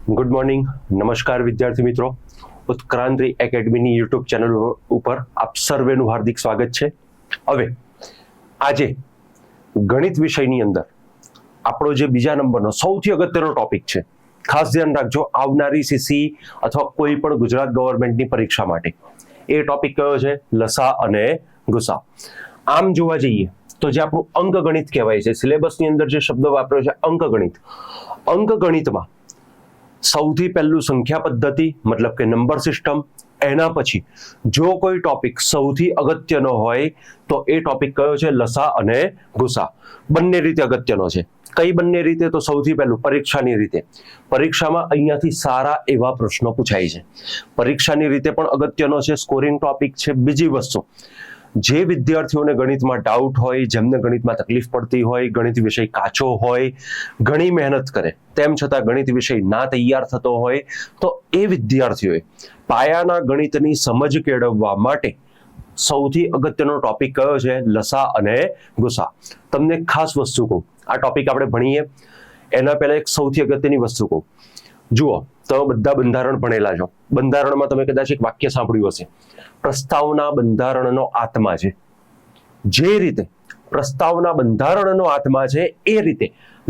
Good morning, નમસ્કાર વિદ્યાર્થી મિત્રો. ઉત્ક્રાંતિ એકેડમીની યુટ્યુબ ચેનલ ઉપર આપ સર્વેનું હાર્દિક સ્વાગત છે. હવે આજે ગણિત વિષયની અંદર આપણો જે બીજા નંબરનો સૌથી અગત્યનો ટોપિક છે, ખાસ ધ્યાન રાખજો આવનારી સીસી અથવા કોઈ પણ ગુજરાત ગવર્મેન્ટની પરીક્ષા માટે. એ ટોપિક કયો છે? લસા અને ગુસા. આમ જોવા જઈએ તો જે આપણું અંકગણિત કહેવાય છે, સિલેબસની અંદર જે શબ્દ વાપર્યો છે અંકગણિત, અંકગણિતમાં સૌથી પહેલું સંખ્યા પદ્ધતિ મતલબ કે નંબર સિસ્ટમ. એના પછી જો કોઈ ટોપિક સૌથી અગત્યનો હોય તો એ ટોપિક કયો છે? લસા અને ગુસા. બંને રીતે અગત્યનો છે. કઈ બંને રીતે? તો સૌથી પહેલું પરીક્ષાની રીતે. પરીક્ષામાં અહીંયાથી સારા એવા પ્રશ્નો પૂછાય છે. પરીક્ષાની રીતે પણ અગત્યનો છે, સ્કોરિંગ ટોપિક છે. બીજી વસ્તુ, જે વિદ્યાર્થીઓને ગણિતમાં ડાઉટ હોય, જેમને ગણિતમાં તકલીફ પડતી હોય, ગણિત વિષય કાચો હોય, ઘણી મહેનત કરે તેમ છતાં ગણિત વિષય ના તૈયાર થતો હોય, તો એ વિદ્યાર્થીઓએ પાયાના ગણિતની સમજ કેળવવા માટે સૌથી અગત્યનો ટોપિક કયો છે? લસા અને ગુસા. તમને ખાસ વસ્તુ કહું, આ ટોપિક આપણે ભણીએ એના પહેલા એક સૌથી અગત્યની વસ્તુ કહું. જુઓ, તમે બધા બંધારણ ભણેલા છો. બંધારણમાં તમે કદાચ એક વાક્ય સાંભળ્યું હશે, પ્રસ્તાવના બંધારણનો આત્મા છે. જે રીતે પ્રસ્તાવના બંધારણનો આત્મા છે, એ રીતે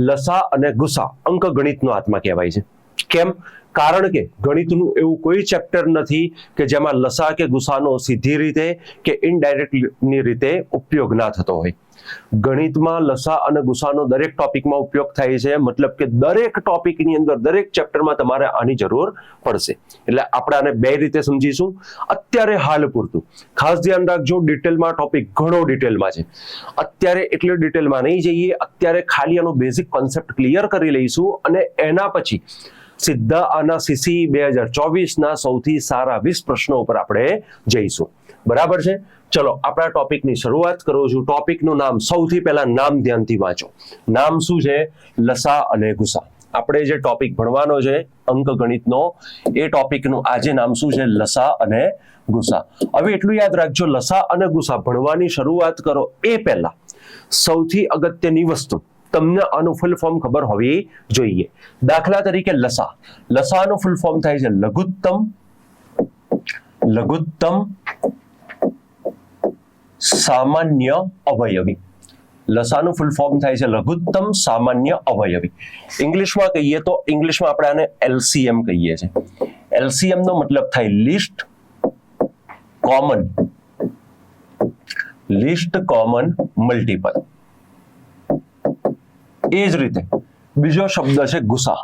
લસા અને ગુસા અંકગણિતનો આત્મા કહેવાય છે. કેમ? કારણ કે ગણિતનું એવું કોઈ ચેપ્ટર નથી કે જેમાં લસા કે ગુસાનો સીધી રીતે કે ઇનડાયરેક્ટની રીતે ઉપયોગ ના થતો હોય. ગણિતમાં લસા અને ગુસાનો દરેક ટોપિકમાં ઉપયોગ થાય છે. મતલબ કે દરેક ટોપિકની અંદર, દરેક ચેપ્ટરમાં તમારે આની જરૂર પડશે. એટલે આપણે આને બે રીતે સમજીશું. અત્યારે હાલ પૂરતું ખાસ ધ્યાન રાખજો, ડિટેલમાં ટોપિક ઘણો ડિટેલમાં છે. અત્યારે એટલે ડિટેલમાં નહીં જઈએ. અત્યારે ખાલી આનો બેઝિક કોન્સેપ્ટ ક્લિયર કરી લઈશું અને એના પછી સીધા આના સીસી 2024ના સૌથી સારા 20 પ્રશ્નો ઉપર આપણે જઈશું. બરાબર છે? ચલો આપણે આ ટોપિકની શરૂઆત કરું છું. ટોપિકનું નામ, સૌથી પહેલા નામ ધ્યાનથી વાંચો. નામ શું છે? લસા અને ગુસા. આપણે જે ટોપિક ભણવાનો છે અંકગણિતનો, એ ટોપિકનું આજે નામ શું છે? લસા અને ગુસા. હવે એટલું યાદ રાખજો, લસા અને ગુસા ભણવાની શરૂઆત કરો એ પહેલા સૌથી અગત્યની વસ્તુ, તમને આનું ફૂલ ફોર્મ ખબર હોવી જોઈએ. દાખલા તરીકે લસા, લસાનું ફૂલ ફોર્મ થાય છે લઘુત્તમ સામાન્ય અવયવી. લસાનું ફૂલ ફોર્મ થાય છે લઘુત્તમ સામાન્ય અવયવી. ઇંગ્લિશમાં કહીએ તો ઇંગ્લિશમાં આપણે આને એલસીએમ કહીએ છીએ. એલસીએમ નો મતલબ થાય લીસ્ટ કોમન મલ્ટીપલ. એ જ રીતે બીજો શબ્દ છે ગુસા.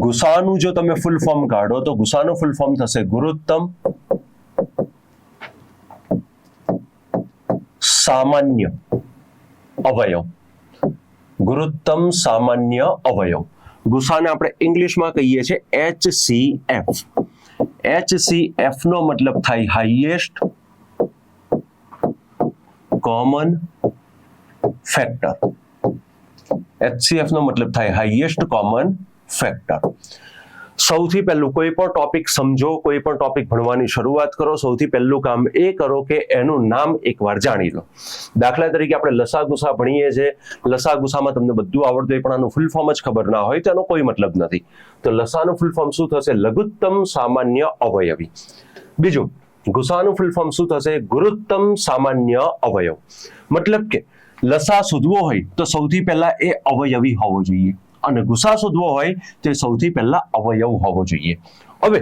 ગુસાનું જો તમે ફૂલ ફોર્મ કાઢો તો ગુસાનું ફૂલ ફોર્મ થશે ગુરુત્તમ સામાન્ય અવયવ. ગુરુત્તમ સામાન્ય અવયવ. ગુસાને આપણે ઇંગ્લિશમાં કહીએ છીએ HCF. HCF નો મતલબ થાય હાઈએસ્ટ કોમન ફેક્ટર. HCF નો મતલબ થાય હાઈએસ્ટ કોમન ફેક્ટર. સૌથી પહેલું કોઈ પણ ટોપિક સમજો, કોઈ પણ ટોપિક ભણવાની શરૂઆત કરો, સૌથી પહેલું કામ એ કરો કે એનું નામ એકવાર જાણી લો. દાખલા તરીકે આપણે લસા ગુસા ભણીએ છીએ. લસા ગુસામાં તમને બધું આવડતું હોય પણ આનું ફૂલ ફોર્મ જ ખબર ના હોય તો એનો કોઈ મતલબ નથી. તો લસાનું ફૂલ ફોર્મ શું થશે? લઘુત્તમ સામાન્ય અવયવી. બીજું, ગુસાનું ફૂલ ફોર્મ શું થશે? ગુરુત્તમ સામાન્ય અવયવ. મતલબ કે લસા શોધવો હોય તો સૌથી પહેલા એ અવયવી હોવો જોઈએ અને ગુસા શોધવો હોય તો સૌથી પહેલા અવયવ હોવો જોઈએ. હવે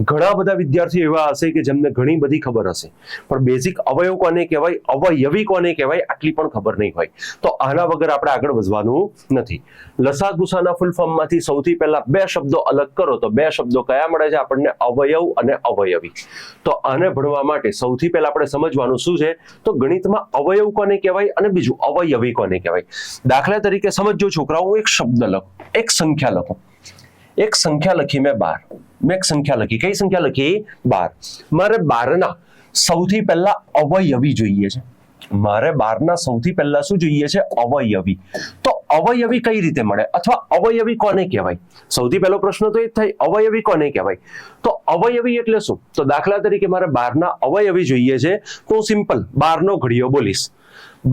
ઘણા બધા વિદ્યાર્થીઓ એવા હશે કે જેમને ઘણી બધી ખબર હશે પણ બેઝિક અવયવ કોને કહેવાય, અવયવી કોને કહેવાય, આટલી પણ ખબર નહીં હોય. તો આના વગર આપણે આગળ વધવાનું નથી. લસા ગુસાના ફૂલ ફોર્મમાંથી સૌથી પહેલા બે શબ્દો અલગ કરો તો બે શબ્દો કયા મળે છે આપણને? અવયવ અને અવયવી. તો આને ભણવા માટે સૌથી પહેલા આપણે સમજવાનું શું છે? તો ગણિતમાં અવયવ કોને કહેવાય અને બીજું અવયવી કોને કહેવાય. દાખલા તરીકે સમજો છોકરાઓ, હું એક શબ્દ લખું, એક સંખ્યા લખું. એક સંખ્યા લખી મેં એક સંખ્યા લખી. કઈ સંખ્યા લખી? 12. મારે 12ના સૌથી પહેલા અવયવી જોઈએ છે. મારે 12ના સૌથી પહેલા શું જોઈએ છે? અવયવી. તો અવયવી કઈ રીતે મળે અથવા અવયવી કોને કહેવાય? સૌથી પહેલો પ્રશ્ન તો એ જ થાય, અવયવી કોને કહેવાય? તો અવયવી એટલે શું? તો દાખલા તરીકે મારે 12ના અવયવી જોઈએ છે તો હું સિમ્પલ 12નો ઘડિયો બોલીશ.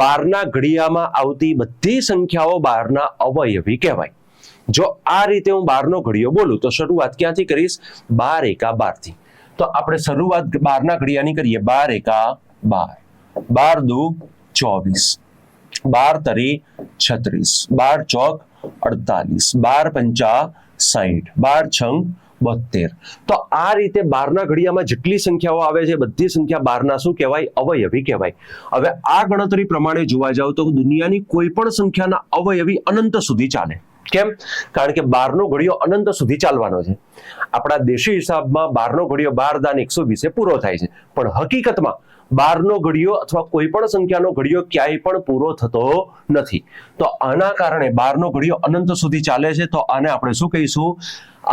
બારના ઘડિયામાં આવતી બધી સંખ્યાઓ બારના અવયવી કહેવાય. જો આ રીતે હું બારનો ઘડિયો બોલું તો શરૂઆત ક્યાંથી કરીશ? 12 એકા 12 થી. તો આપણે શરૂઆત બારના ઘડિયાની કરીએ. 12 એકા 12, 12 દુ 24, 12 તરી 36, 12 ચોક 48, 12 પંચા 60, 12 છંગ 72. તો આ રીતે બારના ઘડિયામાં જેટલી સંખ્યાઓ આવે છે બધી સંખ્યા બારના શું કહેવાય? અવયવી કહેવાય. હવે આ ગણતરી પ્રમાણે જોવા જાવ તો દુનિયાની કોઈ પણ સંખ્યાના અવયવી અનંત સુધી ચાલે. કેમ? કારણ કે બારનો ઘડિયો અનંત સુધી ચાલવાનો છે. આપણા દેશી હિસાબમાં બારનો ઘડિયો 12 દાન 120 પૂરો થાય છે, પણ હકીકતમાં બારનો ઘડિયો અથવા કોઈ પણ સંખ્યાનો ઘડિયો ક્યાંય પણ પૂરો થતો નથી. તો આના કારણે બારનો ઘડિયો અનંત સુધી ચાલે છે. તો આને આપણે શું કહીશું?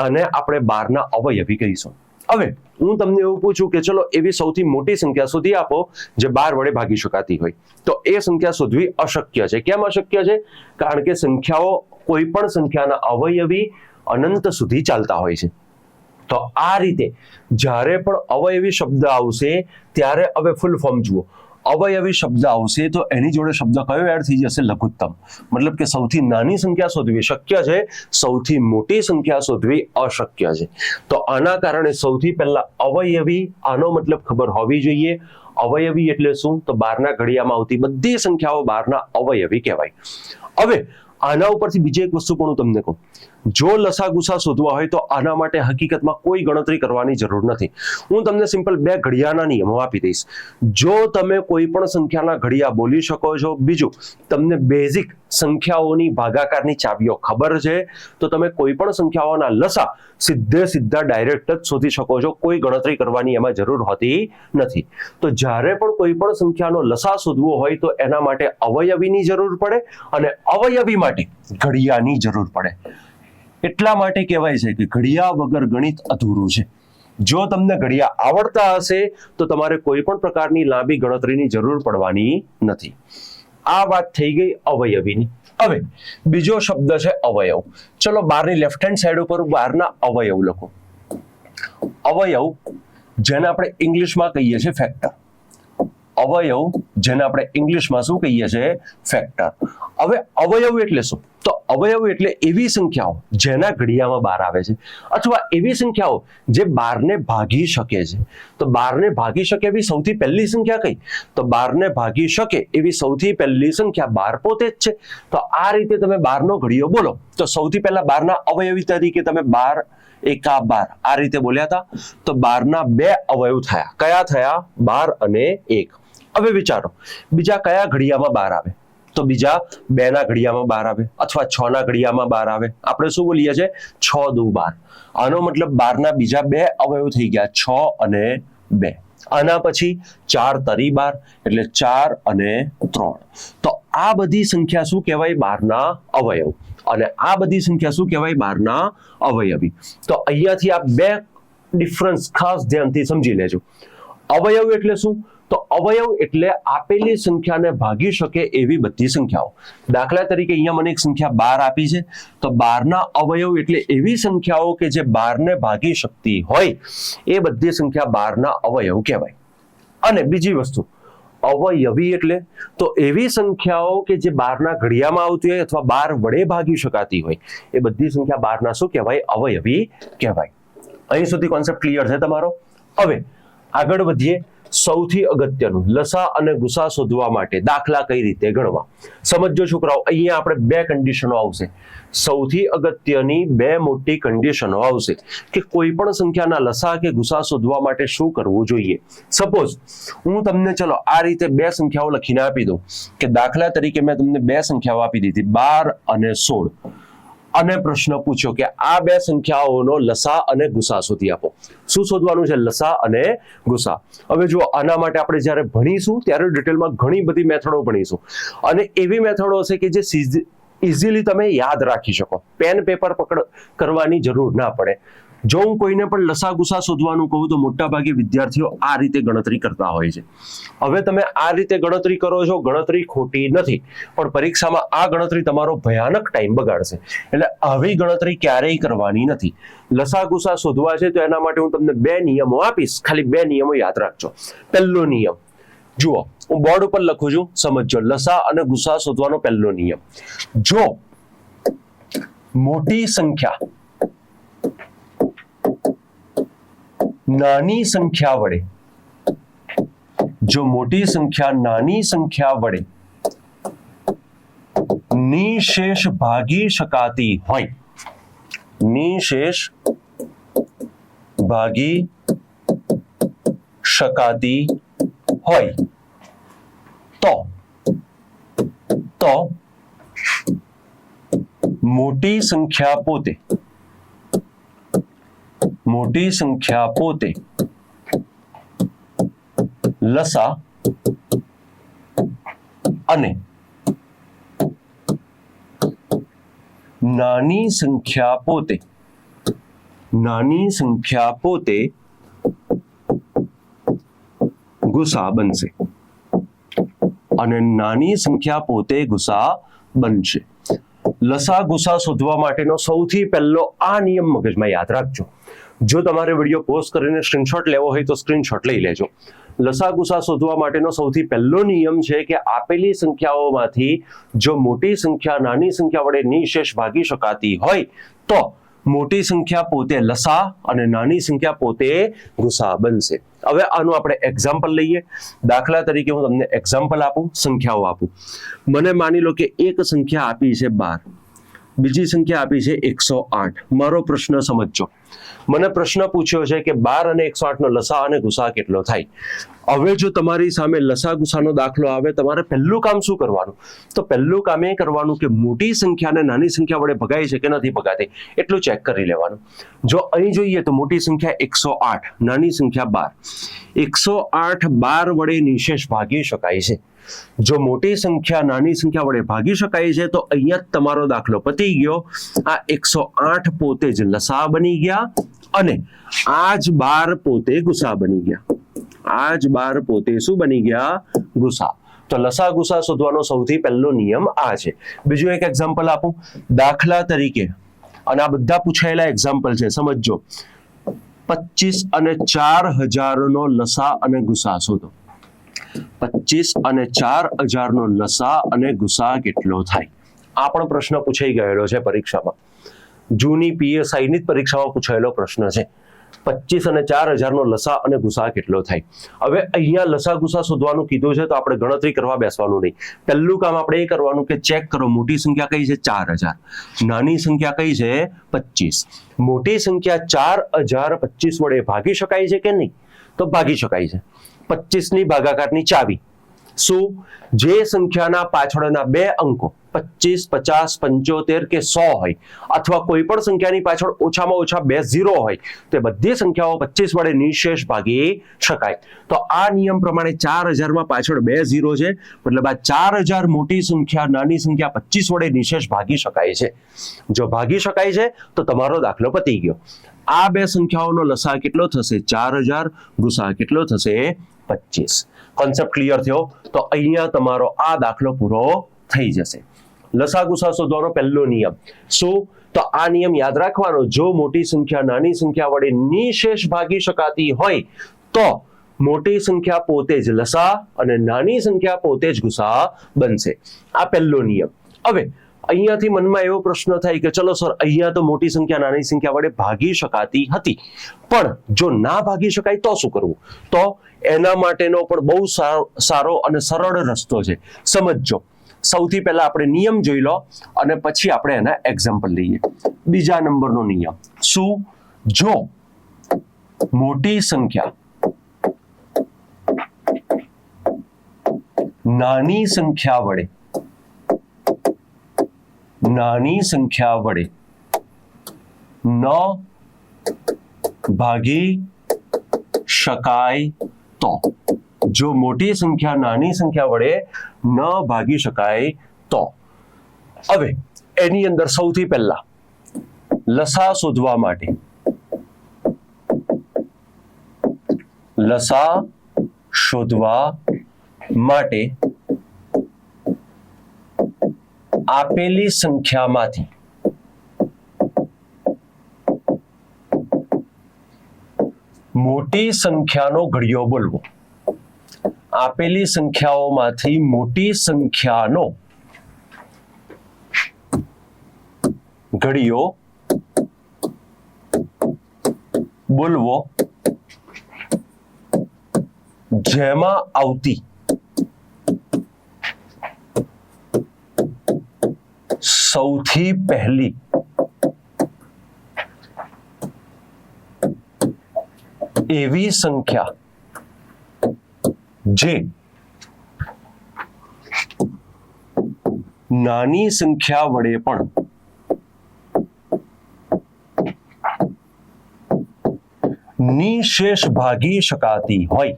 આને આપણે બારના અવયવી કહીશું. હવે હું તમને એવું પૂછું કે ચલો એવી સૌથી મોટી સંખ્યા શોધી આપો જે 12 વડે ભાગી શકાતી હોય. તો એ સંખ્યા શોધવી અશક્ય છે. કેમ અશક્ય છે? કારણ કે સંખ્યાઓ કોઈ પણ સંખ્યાના અવયવી અનંત સુધી ચાલતા હોય છે. તો આ રીતે જ્યારે પણ અવયવી શબ્દ આવશે ત્યારે હવે ફૂલ ફોર્મ જુઓ. અવયવી શબ્દ આવશે તો એની જોડે શબ્દ કયો એડ થઈ જશે? લઘુત્તમ. મતલબ કે સૌથી નાની સંખ્યા શોધવી શક્ય છે, સૌથી મોટી સંખ્યા શોધવી અશક્ય છે. તો આના કારણે સૌથી પહેલા અવયવી, આનો મતલબ ખબર હોવી જોઈએ. અવયવી એટલે શું? તો બારના ઘડિયામાં આવતી બધી સંખ્યાઓ બારના અવયવી કહેવાય. હવે આના ઉપરથી બીજી એક વસ્તુ પણ હું તમને કહું. જો લસાગુસા શોધવા હોય તો આના માટે હકીકતમાં કોઈ ગણતરી કરવાની જરૂર નથી. હું તમને સિમ્પલ 2 ઘડિયાના નિયમો આપી દઈશ. જો તમે કોઈ પણ સંખ્યાના ઘડિયા બોલી શકો છો, બીજું તમને બેઝિક સંખ્યાઓની ભાગાકારની ચાવીઓ ખબર છે, તો તમે કોઈ પણ સંખ્યાઓના લસા સીધા ડાયરેક્ટ જ શોધી શકો છો. કોઈ ગણતરી કરવાની એમાં જરૂર હોતી નથી. તો જ્યારે પણ કોઈ પણ સંખ્યાનો લસા શોધવો હોય તો એના માટે અવયવીની જરૂર પડે અને અવયવી માટે ઘડિયાની જરૂર પડે. એટલા માટે કહેવાય છે કે ઘડિયા વગર ગણિત અધૂરું છે. જો તમને ઘડિયા આવડતા હશે તો તમારે કોઈ પણ પ્રકારની લાંબી ગણતરીની જરૂર પડવાની નથી. આ વાત થઈ ગઈ અવયવીની. હવે બીજો શબ્દ છે અવયવ. ચલો બારની લેફ્ટ હેન્ડ સાઈડ ઉપર બારના અવયવ લખો. અવયવ જેને આપણે ઇંગ્લિશમાં કહીએ છીએ ફેક્ટર. અવયવ જેને આપણે ઇંગ્લિશમાં શું કહીએ છીએ? ફેક્ટર. હવે અવયવ એટલે શું? તો અવયવ એટલે એવી સંખ્યાઓ જેના ઘડિયામાં 12 આવે છે, અથવા એવી સંખ્યાઓ જે 12 ને ભાગી શકે છે. તો 12 ને ભાગી શકે એવી સૌથી પહેલી સંખ્યા કઈ? તો 12 ને ભાગી શકે એવી સૌથી પહેલી સંખ્યા 12 પોતે જ છે. તો આ રીતે તમે 12 નો ઘડિયો બોલો તો સૌથી પહેલા 12 ના અવયવી તરીકે તમે 12 એકા 12 આ રીતે બોલ્યા હતા. તો 12 ના 2 અવયવ થયા. કયા થયા? 12 અને 1. હવે વિચારો બીજા કયા ઘડિયામાં 12 આવે? તો બીજા 2 ના ઘડિયામાં 12 આવે, અથવા 6 ના ઘડિયામાં 12 આવે. આપણે શું બોલીએ છીએ? 6 દુ 12. આનો મતલબ 12 ના બીજા 2 અવયવ થઈ ગયા 6 અને 2. આના પછી 4 તરી 12 એટલે 4 અને 3. તો આ બધી સંખ્યા શું કહેવાય? 12 ના અવયવ. અને આ બધી સંખ્યા શું કહેવાય? 12 ના અવયવી. તો અહીંયાથી આ 2 ડિફરન્સ ખાસ ધ્યાનથી સમજી લેજો. અવયવ એટલે શું? તો અવયવ એટલે આપેલી સંખ્યાને ભાગી શકે એવી બધી સંખ્યાઓ. દાખલા તરીકે અહીંયા મને એક સંખ્યા 12 આપી છે, તો 12 ના અવયવ એટલે એવી સંખ્યાઓ કે જે 12 ને ભાગી શકતી હોય એ બધી સંખ્યા 12 ના અવયવ કહેવાય. અને બીજી વસ્તુ અવયવી એટલે તો એવી સંખ્યાઓ કે જે 12 ના ઘડિયામાં આવતી હોય અથવા 12 વડે ભાગી શકાતી હોય એ બધી સંખ્યા 12 ના શું કહેવાય? અવયવી કહેવાય. અહીં સુધી કોન્સેપ્ટ ક્લિયર છે તમારો? હવે આગળ વધીએ. સૌથી અગત્યનું લસા અને ગુસા શોધવા માટે દાખલા કઈ રીતે ગણવા સમજો છોકરાઓ. અહીંયા આપણે 2 કન્ડિશનો આવશે. સૌથી અગત્યની 2 મોટી કન્ડિશનો આવશે કે કોઈ પણ સંખ્યાના લસા કે ગુસા શોધવા માટે શું કરવું જોઈએ. સપોઝ હું તમને ચલો આ રીતે 2 સંખ્યાઓ લખીને આપી દઉં કે દાખલા તરીકે મેં તમને 2 સંખ્યાઓ આપી દીધી 12 અને 16 અને પ્રશ્ન પૂછ્યો કે આ 2 સંખ્યાઓનો લસા અને ગુસા શોધી આપો. શું શોધવાનું છે? લસા અને ગુસા. હવે જો આના માટે આપણે જ્યારે ભણીશું ત્યારે ડિટેલમાં ઘણી બધી મેથડો ભણીશું અને એવી મેથડો હશે કે જે ઇઝીલી તમે યાદ રાખી શકો. પેન પેપર પકડ કરવાની જરૂર ના પડે. જો હું કોઈને પણ લસા ગુસા શોધવાનું કહું તો મોટાભાગે વિદ્યાર્થીઓ આ રીતે ગણતરી કરતા હોય છે. હવે તમે આ રીતે ગણતરી કરો છો, ગણતરી ખોટી નથી, પણ પરીક્ષામાં આ ગણતરી તમારો ભયાનક ટાઈમ બગાડશે. એટલે આવી ગણતરી ક્યારેય કરવાની નથી. લસા ગુસા શોધવા છે તો એના માટે હું તમને 2 નિયમો આપીશ. ખાલી 2 નિયમો યાદ રાખજો. પહેલો નિયમ, જુઓ, હું બોર્ડ ઉપર લખું છું, સમજો. લસા અને ગુસા શોધવાનો પહેલો નિયમ. જો મોટી સંખ્યા નાની સંખ્યા વડે નાની સંખ્યા વડે નિશેષ ભાગી શકાતી હોય, નિશેષ ભાગી શકાતી હોય તો મોટી સંખ્યા પોતે લસા અને નાની સંખ્યા પોતે ગુસા બનશે, અને નાની સંખ્યા પોતે ગુસા બનશે. લસા ગુસા શોધવા માટેનો સૌથી પહેલો આ નિયમ મગજમાં યાદ રાખજો. જો તમારે વિડીયો પોઝ કરીને સ્ક્રીનશોટ લેવો હોય તો સ્ક્રીનશોટ લઈ લેજો. લસા ગુસા શોધવા માટેનો સૌથી પહેલો નિયમ છે કે આપેલી સંખ્યાઓમાંથી જો મોટી સંખ્યા નાની સંખ્યા વડે નિશેષ ભાગી શકાતી હોય તો મોટી સંખ્યા પોતે લસા અને નાની સંખ્યા પોતે ગુસા બનશે. હવે આનું આપણે એક્ઝામ્પલ લઈએ. દાખલા તરીકે હું તમને એક્ઝામ્પલ આપું, સંખ્યાઓ આપું. મને માની લો કે એક સંખ્યા આપી છે 12, બીજી સંખ્યા આપી છે 108. મારો પ્રશ્ન સમજજો. મને પ્રશ્ન પૂછ્યો છે કે 12 અને 108 નો લસા અને ગુસા કેટલો થાય. હવે જો તમારી સામે લસા ગુસાનો દાખલો આવે, તમારે પહેલું કામ શું કરવાનું? તો પહેલું કામ એ કરવાનું કે મોટી સંખ્યાને નાની સંખ્યા વડે ભગાય છે કે નથી ભગાતી એટલું ચેક કરી લેવાનું. જો અહીં જોઈએ તો મોટી સંખ્યા 108, નાની સંખ્યા 12. 108 12 વડે નિશેષ ભાગી શકાય છે. જો મોટી સંખ્યા નાની સંખ્યા વડે ભાગી શકાય છે તો અહીંયા તમારો દાખલો પતી ગયો. આ 108 પોતે જ લસા બની ગયા અને આ જ 12 પોતે ગુસા બની ગયા. આ જ 12 પોતે શું બની ગયા? ગુસા. તો લસા ગુસા શોધવાનો સૌથી પહેલો નિયમ આ છે. બીજું એક એક્ઝામ્પલ આપું. દાખલા તરીકે, અને આ બધા પૂછાયેલા એક્ઝામ્પલ છે, સમજજો. 25 અને 4000 નો લસા અને ગુસા શોધો. 25 અને 4000 નો લસા અને ગુસા કેટલો થાય? આ પણ પ્રશ્ન પૂછાઈ ગયેલો છે પરીક્ષામાં. જૂની PSI ની જ પરીક્ષામાં પૂછાયેલો પ્રશ્ન છે. 25 અને 4000 નો લસા અને ગુસા કેટલો થાય? હવે અહીંયા લસા ગુસા શોધવાનું કીધું છે તો આપણે ગણતરી કરવા બેસવાનું નહીં. પહેલું કામ આપણે એ કરવાનું કે ચેક કરો મોટી સંખ્યા કઈ છે? 4000. નાની સંખ્યા કઈ છે? 25. મોટી સંખ્યા 4025 વડે ભાગી શકાય છે કે નહીં? તો ભાગી શકાય છે. 25 ની ભાગાકારની ચાવી શું? જે સંખ્યાના પાછળના બે અંકો 25, 50, 75 કે 100 હોય, અથવા કોઈ પણ સંખ્યાની પાછળ ઓછામાં ઓછા 2 0 હોય, તે બધી સંખ્યાઓ 25 વડે નિશેષ ભાગી શકાય. તો આ નિયમ પ્રમાણે 4000 માં પાછળ 2 0 છે, મતલબ આ 4000 મોટી સંખ્યા નાની સંખ્યા 25 વડે નિશેષ ભાગી શકાય છે. જો ભાગી શકાય છે તો તમારો દાખલો પતી ગયો. આ બે સંખ્યાઓનો લસા કેટલો થશે? 4000. ગુસા કેટલો થશે? 25. કોન્સેપ્ટ ક્લિયર થયો? તો અહીંયા તમારો આ દાખલો પૂરો થઈ જશે. લસા ગુસા શોધવાનો પહેલો નિયમ શું? તો આ નિયમ યાદ રાખવાનો. જો મોટી સંખ્યા નાની સંખ્યા વડે નિશેષ ભાગી શકાતી હોય તો મોટી સંખ્યા પોતે જ લસા અને નાની સંખ્યા પોતે જ ગુસા બનશે. આ પહેલો નિયમ. હવે અહીંયાથી મનમાં એવો પ્રશ્ન થાય કે ચલો સર, અહીંયા તો મોટી સંખ્યા નાની સંખ્યા વડે ભાગી શકાતી હતી, પણ જો ના ભાગી શકાય તો શું કરવું? તો એના માટેનો પણ બહુ સારો અને સરળ રસ્તો છે. સમજજો. સૌથી પહેલા આપણે નિયમ જોઈ લો અને પછી આપણે એના એક્ઝામ્પલ લઈએ. બીજા નંબરનો નિયમ શું? જો મોટી સંખ્યા નાની સંખ્યા વડે ન ભાગી શકાય તો. જો મોટી સંખ્યા નાની સંખ્યા વડે ન ભાગી શકાય તો. હવે એની અંદર સૌથી પહેલા લસા શોધવા માટે આપેલી સંખ્યામાંથી મોટી સંખ્યાનો ઘડિયો બોલવો. આપેલી સંખ્યાઓમાંથી મોટી સંખ્યાનો ઘડિયો બોલવો જેમાં આવતી સૌથી પહેલી એવી સંખ્યા જે નાની સંખ્યા વડે પણ નિશેષ ભાગી શકાતી હોય,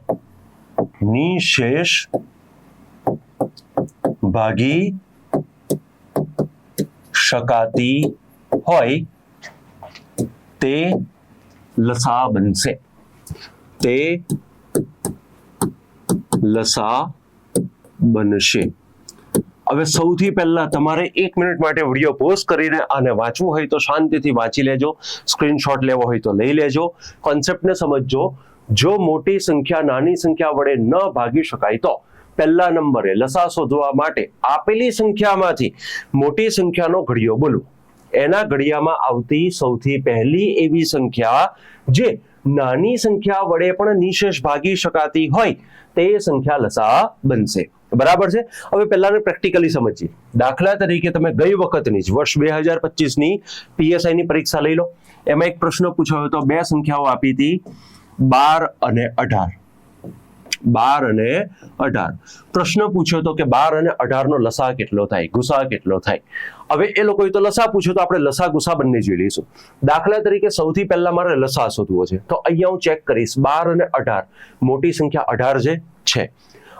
નિશેષ ભાગી શકાતી હોય તે લસા બનશે, તે લસા બનશે. હવે સૌથી પહેલા તમારે 1 મિનિટ માટે વિડીયો પોઝ કરીને આને વાંચવું હોય તો શાંતિથી વાંચી લેજો, સ્ક્રીનશોટ લેવો હોય તો લઈ લેજો, કોન્સેપ્ટને સમજજો. જો મોટી સંખ્યા નાની સંખ્યા વડે ન ભાગી શકાય તો પહેલા નંબરે લસા શોધવા માટે આપેલી સંખ્યામાંથી મોટી સંખ્યાનો ઘડિયો બોલવો. એના ઘડિયામાં આવતી સૌથી પહેલી એવી સંખ્યા જે નાની સંખ્યા વડે પણ નિશેષ ભાગી શકાતી હોય તે સંખ્યા લસા બનશે. બરાબર છે. હવે પહેલાને પ્રેક્ટિકલી સમજીએ. દાખલા તરીકે તમે ગઈ વખતની જ વર્ષ 2025 ની પીએસઆઈ ની પરીક્ષા લઈ લો. એમાં એક પ્રશ્ન પૂછાયો હતો, બે સંખ્યાઓ આપી હતી 12 અને 18. 12 અને 18 પ્રશ્ન પૂછ્યો હતો કે 12 અને 18 નો લસા કેટલો થાય, ગુસા કેટલો થાય. હવે એ લોકોએ તો લસા પૂછ્યો તો આપણે લસા ગુસા બંને જોઈ લઈશું. દાખલા તરીકે સૌથી પહેલા મારે લસા શોધવો છે તો અહીંયા હું ચેક કરીશ 12 અને 18 મોટી સંખ્યા 18 છે.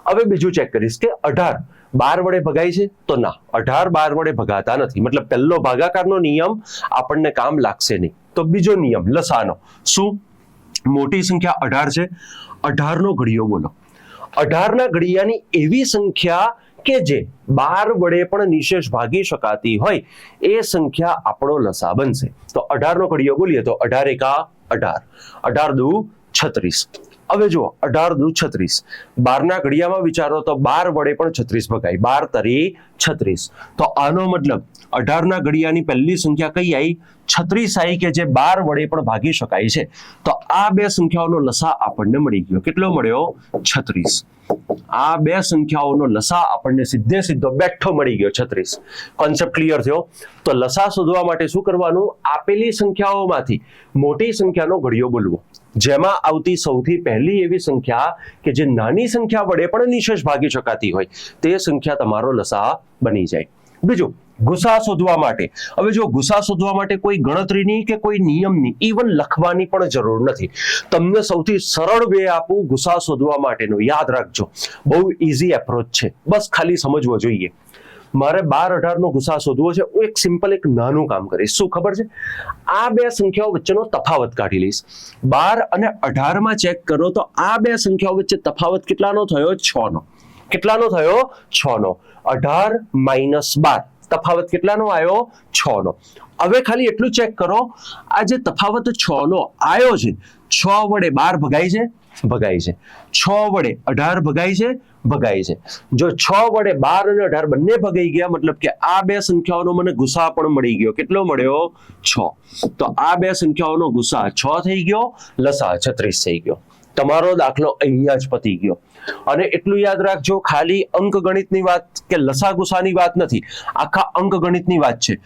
હવે બીજું ચેક કરીશ કે 18 12 વડે ભગાય છે તો ના, 18 12 વડે ભગાતા નથી, મતલબ પહેલો ભાગાકારનો નિયમ આપણને કામ લાગશે નહીં. તો બીજો નિયમ લસાનો શું? મોટી સંખ્યા 18 છે, 18 નો ઘડિયો બોલો. 18 ના ઘડિયાની એવી સંખ્યા કે જે 12 વડે પણ નિશેષ ભાગી શકાતી હોય એ સંખ્યા આપણો લસા બનશે. તો 18 નો ઘડિયો બોલીએ તો 18 એકા 18, 18 દુ 36. હવે જુઓ 18 દુ 36, 12 ના ઘડિયામાં વિચારો તો 12 વડે પણ 36 ભગાય, 12 તરી 36. તો આનો મતલબ 18 ના ઘડિયાની પહેલી સંખ્યા કઈ આવી? 36 આવી કે જે 12 વડે પણ ભાગી શકાય છે. તો આ બે સંખ્યાઓનો લસા આપણને મળી ગયો. કેટલો મળ્યો? 36. આ બે સંખ્યાઓનો લસા આપણને સીધે સીધો બેઠો મળી ગયો 36. કોન્સેપ્ટ ક્લિયર થયો? તો લસા શોધવા માટે શું કરવાનું? આપેલી સંખ્યાઓમાંથી મોટી સંખ્યાનો ઘડિયો બોલવો જેમાં આવતી સૌથી પહેલી એવી સંખ્યા કે જે નાની સંખ્યા વડે પણ નિશેષ ભાગી શકાતી હોય તે સંખ્યા તમારો લસા બની જાય. બીજું ગુસા શોધવા માટે, હવે જો ગુસા શોધવા માટે કોઈ ગણતરીની કે કોઈ નિયમની, ઇવન લખવાની પણ જરૂર નથી. તમને સૌથી સરળ વે આપું ગુસા શોધવા માટેનો, યાદ રાખજો. બહુ ઈઝી એપ્રોચ છે, બસ ખાલી સમજવો જોઈએ. મારે 12 18 નો ગુસા શોધવો છે. હું એક સિમ્પલ એક નાનું કામ કરીશ. શું ખબર છે? આ બે સંખ્યાઓ વચ્ચેનો તફાવત કાઢી લઈશ. 12 અને 18 માં ચેક કરો તો આ બે સંખ્યાઓ વચ્ચે તફાવત કેટલાનો થયો? 6 નો. કેટલાનો થયો? 6 નો. 18 માઇનસ 12 તફાવત કેટલાનો આવ્યો? 6 નો. હવે ખાલી એટલું ચેક કરો, આ જે તફાવત 6 નો આવ્યો છે, 6 વડે 12 ભગાય છે? ભગાય છે. 6 વડે 18 ભગાય છે? ભગાય છે. જો 6 વડે 12 અને 18 બંને ભગાઈ ગયા મતલબ કે આ બે સંખ્યાઓનો મને ગુસા પણ મળી ગયો. કેટલો મળ્યો? 6. તો આ બે સંખ્યાઓનો ગુસા 6 થઈ ગયો, લસા 36 થઈ ગયો. તમારો દાખલો અહીંયા જ પતી ગયો. અને એટલું યાદ રાખજો, ખાલી અંકગણિતની વાત કે લસા ગુસાની વાત નથી, આખા અંકગણિતની વાત છે.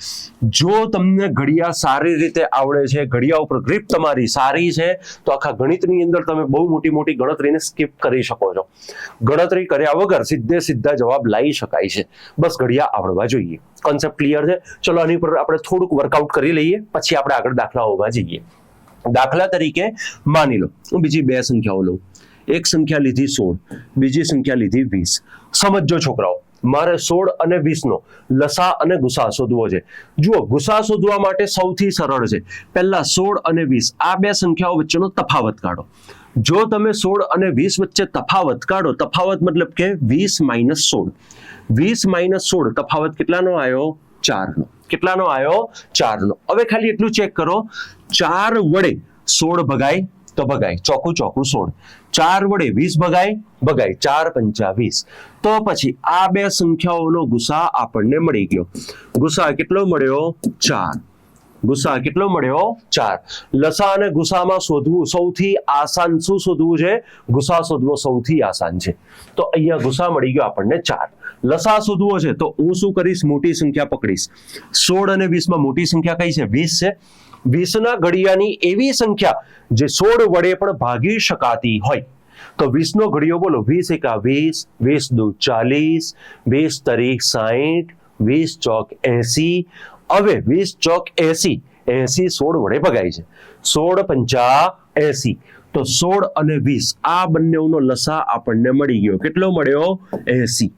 જો તમને ઘડિયા સારી રીતે આવડે છે, ઘડિયા ઉપર ગ્રીપ તમારી સારી છે, તો આખા ગણિતની અંદર તમે બહુ મોટી મોટી ગણતરીને સ્કીપ કરી શકો છો. ગણતરી કર્યા વગર સીધે સીધા જવાબ લાવી શકાય છે. બસ ઘડિયા આવડવા જોઈએ. કોન્સેપ્ટ ક્લિયર છે? ચલો આની પર આપણે થોડુંક વર્કઆઉટ કરી લઈએ, પછી આપણે આગળ દાખલાઓમાં જઈએ. દાખલા તરીકે માની લો હું બીજી બે સંખ્યાઓ લઉં. એક સંખ્યા લીધી 16, બીજી સંખ્યા લીધી 20. સમજો છોકરાઓ, મારે 16 અને 20 નો લસા અને ગુસા શોધવો છે. જુઓ, ગુસા શોધવા માટે સૌથી સરળ છે. પહેલા 16 અને 20 આ બે સંખ્યાઓ વચ્ચેનો તફાવત કાઢો. જો તમે 16 અને 20 વચ્ચે તફાવત કાઢો, તફાવત મતલબ કે 20 માઇનસ 16. 20 માઇનસ 16 તફાવત કેટલાનો આવ્યો? 4 નો. કેટલાનો આવ્યો? 4 નો. હવે ખાલી એટલું ચેક કરો, 4 વડે 16 ભગાય તો ભગાય, ચોકું ચોકું 16, 4 વડે 20 ભગાય, 4 પંચા 20. તો પછી આ બે સંખ્યાઓનો ગુસા આપણને મળી ગયો. ગુસા કેટલો મળ્યો? 4. ગુસા કેટલો મળ્યો? 4. લસા અને ગુસામાં શોધવું સૌથી આસાન શું શોધવું છે? ગુસા શોધવો સૌથી આસાન છે. તો અહીંયા ગુસા મળી ગયો આપણને 4. લસા શોધવો છે તો હું શું કરીશ? મોટી સંખ્યા પકડીશ. 16 અને 20 માં મોટી સંખ્યા કઈ છે? 20 છે. 20 ના ઘડિયાની એવી સંખ્યા જે 16 વડે પણ ભાગી શકાતી હોય. તો 20 નો ઘડિયો બોલો. 20 એકા 20, 20 દુ 40, 20 તરી 60, 20 ચોક 80. હવે 20 ચોક 80, 80 16 વડે ભગાય છે. 16 પંચા 80. તો 16 અને 20 આ બંનેનો લસા આપણને મળી ગયો. કેટલો મળ્યો? 80.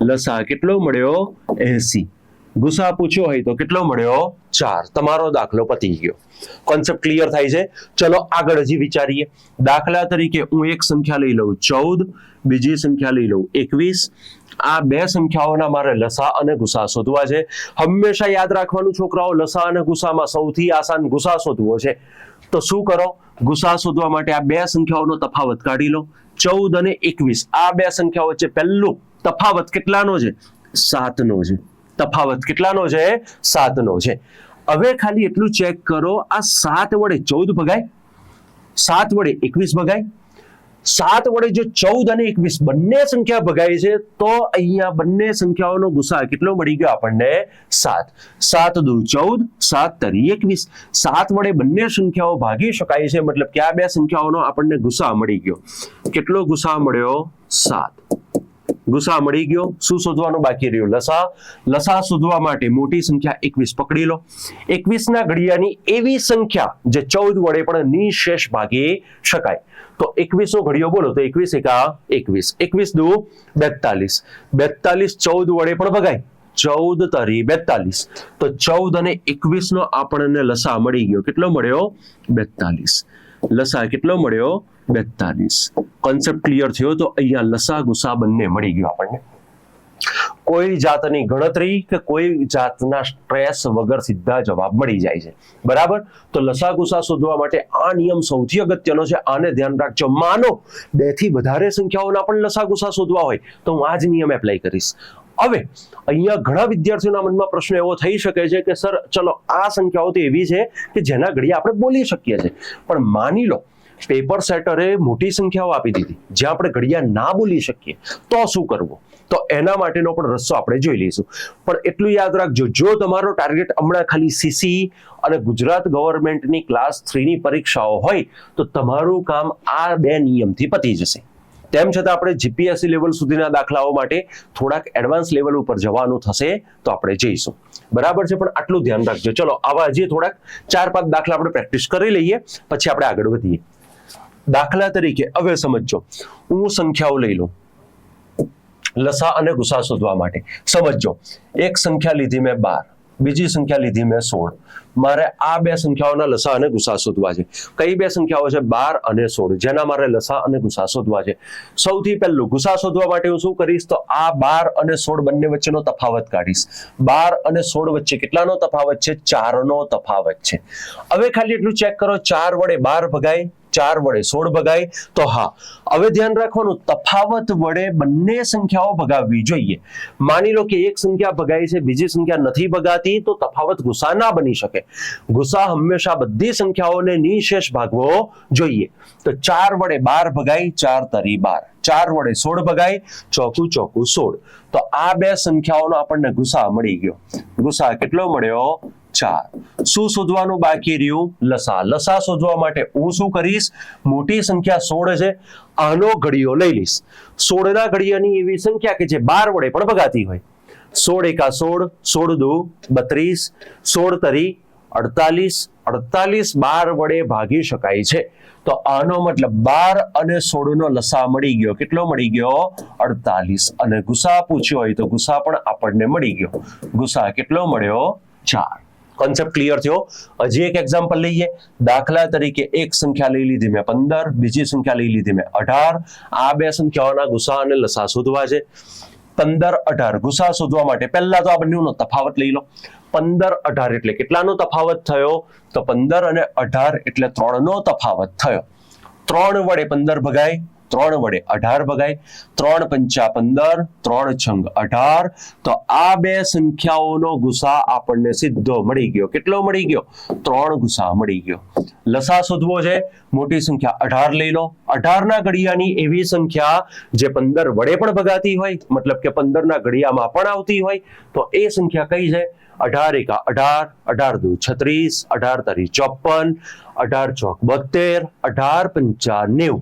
લસા કેટલો મળ્યો? 80. ગુસા પૂછ્યો હોય તો કેટલો મળ્યો? 4. તમારો દાખલો પતી ગયો. કોન્સેપ્ટ ક્લિયર થાય છે? ચલો આગળ હજી વિચારીએ. દાખલા તરીકે હું એક સંખ્યા લઈ લઉં 14, બીજી સંખ્યા લઈ લઉં 21. આ બે સંખ્યાઓના મારે લસા અને ગુસા શોધવા છે. હંમેશા યાદ રાખવાનું છોકરાઓ, લસા અને ગુસામાં સૌથી આસાન ગુસા શોધવો છે. તો શું કરો? ગુસા શોધવા માટે આ બે સંખ્યાઓનો તફાવત કાઢી લો. 14 અને 21 આ બે સંખ્યાઓ વચ્ચે પહેલું તફાવત કેટલાનો છે? 7 નો છે. તફાવત કેટલાનો છે? 7 નો છે. હવે ખાલી એટલું ચેક કરો, આ 7 વડે 14 ભગાય, 7 વડે 21 ભગાય. 7 વડે જો 14 અને 21 બંને સંખ્યા ભગાય છે તો અહીંયા બંને સંખ્યાઓનો ગુસા કેટલો મળી ગયો આપણને? 7. 7 દુ 14, 7 તરી 21. 7 વડે બંને સંખ્યાઓ ભાગી શકાય છે, મતલબ કે આ બે સંખ્યાઓનો આપણને ગુસા મળી ગયો. કેટલો ગુસા મળ્યો? 7. ગુસા મળી ગયો. શું શોધવાનું બાકી રહ્યું? લસા. લસા શોધવા માટે મોટી સંખ્યા 21 પકડી લો. 21 ના ઘડિયાની એવી સંખ્યા જે 14 વડે પણ નિશેષ ભાગી શકાય. તો 21 નો ઘડિયો બોલો. તો 21 એકા 21, 21 દુ 42, 42 14 વડે પણ ભગાય, 14 તરી 42. તો 14 અને 21 નો આપણને લસા મળી ગયો. કેટલો મળ્યો? 42. લસા કેટલો મળ્યો? 42. કોન્સેપ્ટ ક્લિયર થયો? તો અહીંયા લસા ગુસા બંને મળી ગયો આપણને. કોઈ જાતની ગણતરી કે કોઈ જાતના સ્ટ્રેસ વગર સીધા જવાબ મળી જાય છે. બરાબર? તો લસા ગુસા શોધવા માટે આ નિયમ સૌથી અગત્યનો છે. આને ધ્યાન રાખજો. માનો 2 થી વધારે સંખ્યાઓના પણ લસા ગુસા શોધવા હોય તો હું આ જ નિયમ એપ્લાય કરીશ. હવે અહીંયા ઘણા વિદ્યાર્થીઓના મનમાં પ્રશ્ન એવો થઈ શકે છે કે સર ચલો આ સંખ્યાઓ તો એવી છે કે જેના ઘડિયા આપણે બોલી શકીએ છીએ, પણ માની લો પેપર સેટરે મોટી સંખ્યાઓ આપી દીધી જ્યાં આપણે ઘડિયા ના બોલી શકીએ, તો શું કરવું? તો એના માટેનો પણ રસ્તો આપણે જોઈ લઈશું. પણ એટલું યાદ રાખજો, જો તમારો ટાર્ગેટ હમણાં ખાલી સીસી અને ગુજરાત ગવર્મેન્ટની ક્લાસ 3 ની પરીક્ષાઓ હોય તો તમારું કામ આ બે નિયમથી પતી જશે. તેમ છતાં આપણે જીપીએસસી લેવલ સુધીના દાખલાઓ માટે થોડાક એડવાન્સ લેવલ ઉપર જવાનું થશે તો આપણે જઈશું. બરાબર છે? પણ આટલું ધ્યાન રાખજો. ચલો આવા હજી થોડાક 4-5 દાખલા આપણે પ્રેક્ટિસ કરી લઈએ, પછી આપણે આગળ વધીએ. દાખલા તરીકે હવે સમજો, હું સંખ્યાઓ લઈ લઉં લસા અને ગુસા શોધવા માટે. સમજો, એક સંખ્યા લીધી મેં 12, બીજી સંખ્યા લીધી મેં 16. મારે આ બે સંખ્યાઓના લસા અને ગુસા શોધવા છે. કઈ બે સંખ્યાઓ છે? 12 અને 16, જેના મારે લસા અને ગુસા શોધવા છે. સૌથી પહેલું ગુસા શોધવા માટે હું શું કરીશ? તો આ 12 અને 16 બંને વચ્ચેનો તફાવત કાઢીશ. 12 અને 16 વચ્ચે કેટલાનો તફાવત છે? 4 નો તફાવત છે. હવે ખાલી એટલું ચેક કરો, 4 વડે 12 ભગાય, 4 વડે 16 ભગાય. તો હા, હવે ધ્યાન રાખવાનું, તફાવત વડે બંને સંખ્યાઓ ભગાવવી જોઈએ. માની લો કે એક સંખ્યા ભગાય છે, બીજી સંખ્યા નથી ભગાતી, તો તફાવત ગુસા ના બની શકે. ગુસા હંમેશા બધી સંખ્યાઓને નિશેષ ભાગવો જોઈએ. તો 4 વડે 12 ભગાય, 4 તરી 12, 4 વડે 16 ભગાય, ચોકું ચોકું 16. તો આ બે સંખ્યાઓનો આપણને ગુસા મળી ગયો. ગુસા કેટલો મળ્યો? 4. શું શોધવાનું બાકી રહ્યું? લસા. લસા શોધવા માટે હું શું કરીશ? મોટી સંખ્યા 16 છે, આનો ઘડિયો લઈ લઈશ. 16 ના ઘડિયાની એવી સંખ્યા કે જે 12 વડે પણ ભગાતી હોય. 16 એકા 16, 16 દુ 32, 16 તરી 48, 48 12 વડે ભાગી શકાય છે. તો આનો મતલબ 12 અને 16 નો લસા મળી ગયો. કેટલો મળી ગયો? 48. અને ગુસા પૂછ્યો હોય તો ગુસા પણ આપણને મળી ગયો. ગુસા કેટલો મળ્યો? 4. કોન્સેપ્ટ ક્લિયર થયો? હજી એક એક્ઝામ્પલ લઈએ. દાખલા તરીકે એક સંખ્યા લઈ લીધી મેં 15, બીજી સંખ્યા લઈ લીધી મેં 18. આ બે સંખ્યાઓના ગુસા અને લસા શોધવા છે. 15, 18 ગુસા શોધવા માટે પહેલા તો આ બંનેનો તફાવત લઈ લો. 15, 18 એટલે કેટલાનો તફાવત થયો? તો 15 અને 18 એટલે 3 નો તફાવત થયો. 3 વડે 15 ભગાય, 3 વડે 18 ભગાય, 3 પંચા 15, 3 છંગ 18. તો આ બે સંખ્યાઓનો ગુસા આપણને સીધો મળી ગયો. કેટલો મળી ગયો? 3 ગુસા મળી ગયો. લસા શોધવો છે, મોટી સંખ્યા 18 લઈ લો. 18 ના ઘડિયાની એવી સંખ્યા જે 15 વડે પણ ભગાતી હોય, મતલબ કે 15 ના ઘડિયામાં પણ આવતી હોય, તો એ સંખ્યા કઈ છે? 18 એકા 18, 18 દુ 36, 18 તરી 54, 18 ચોક 72, 18 પંચા 90,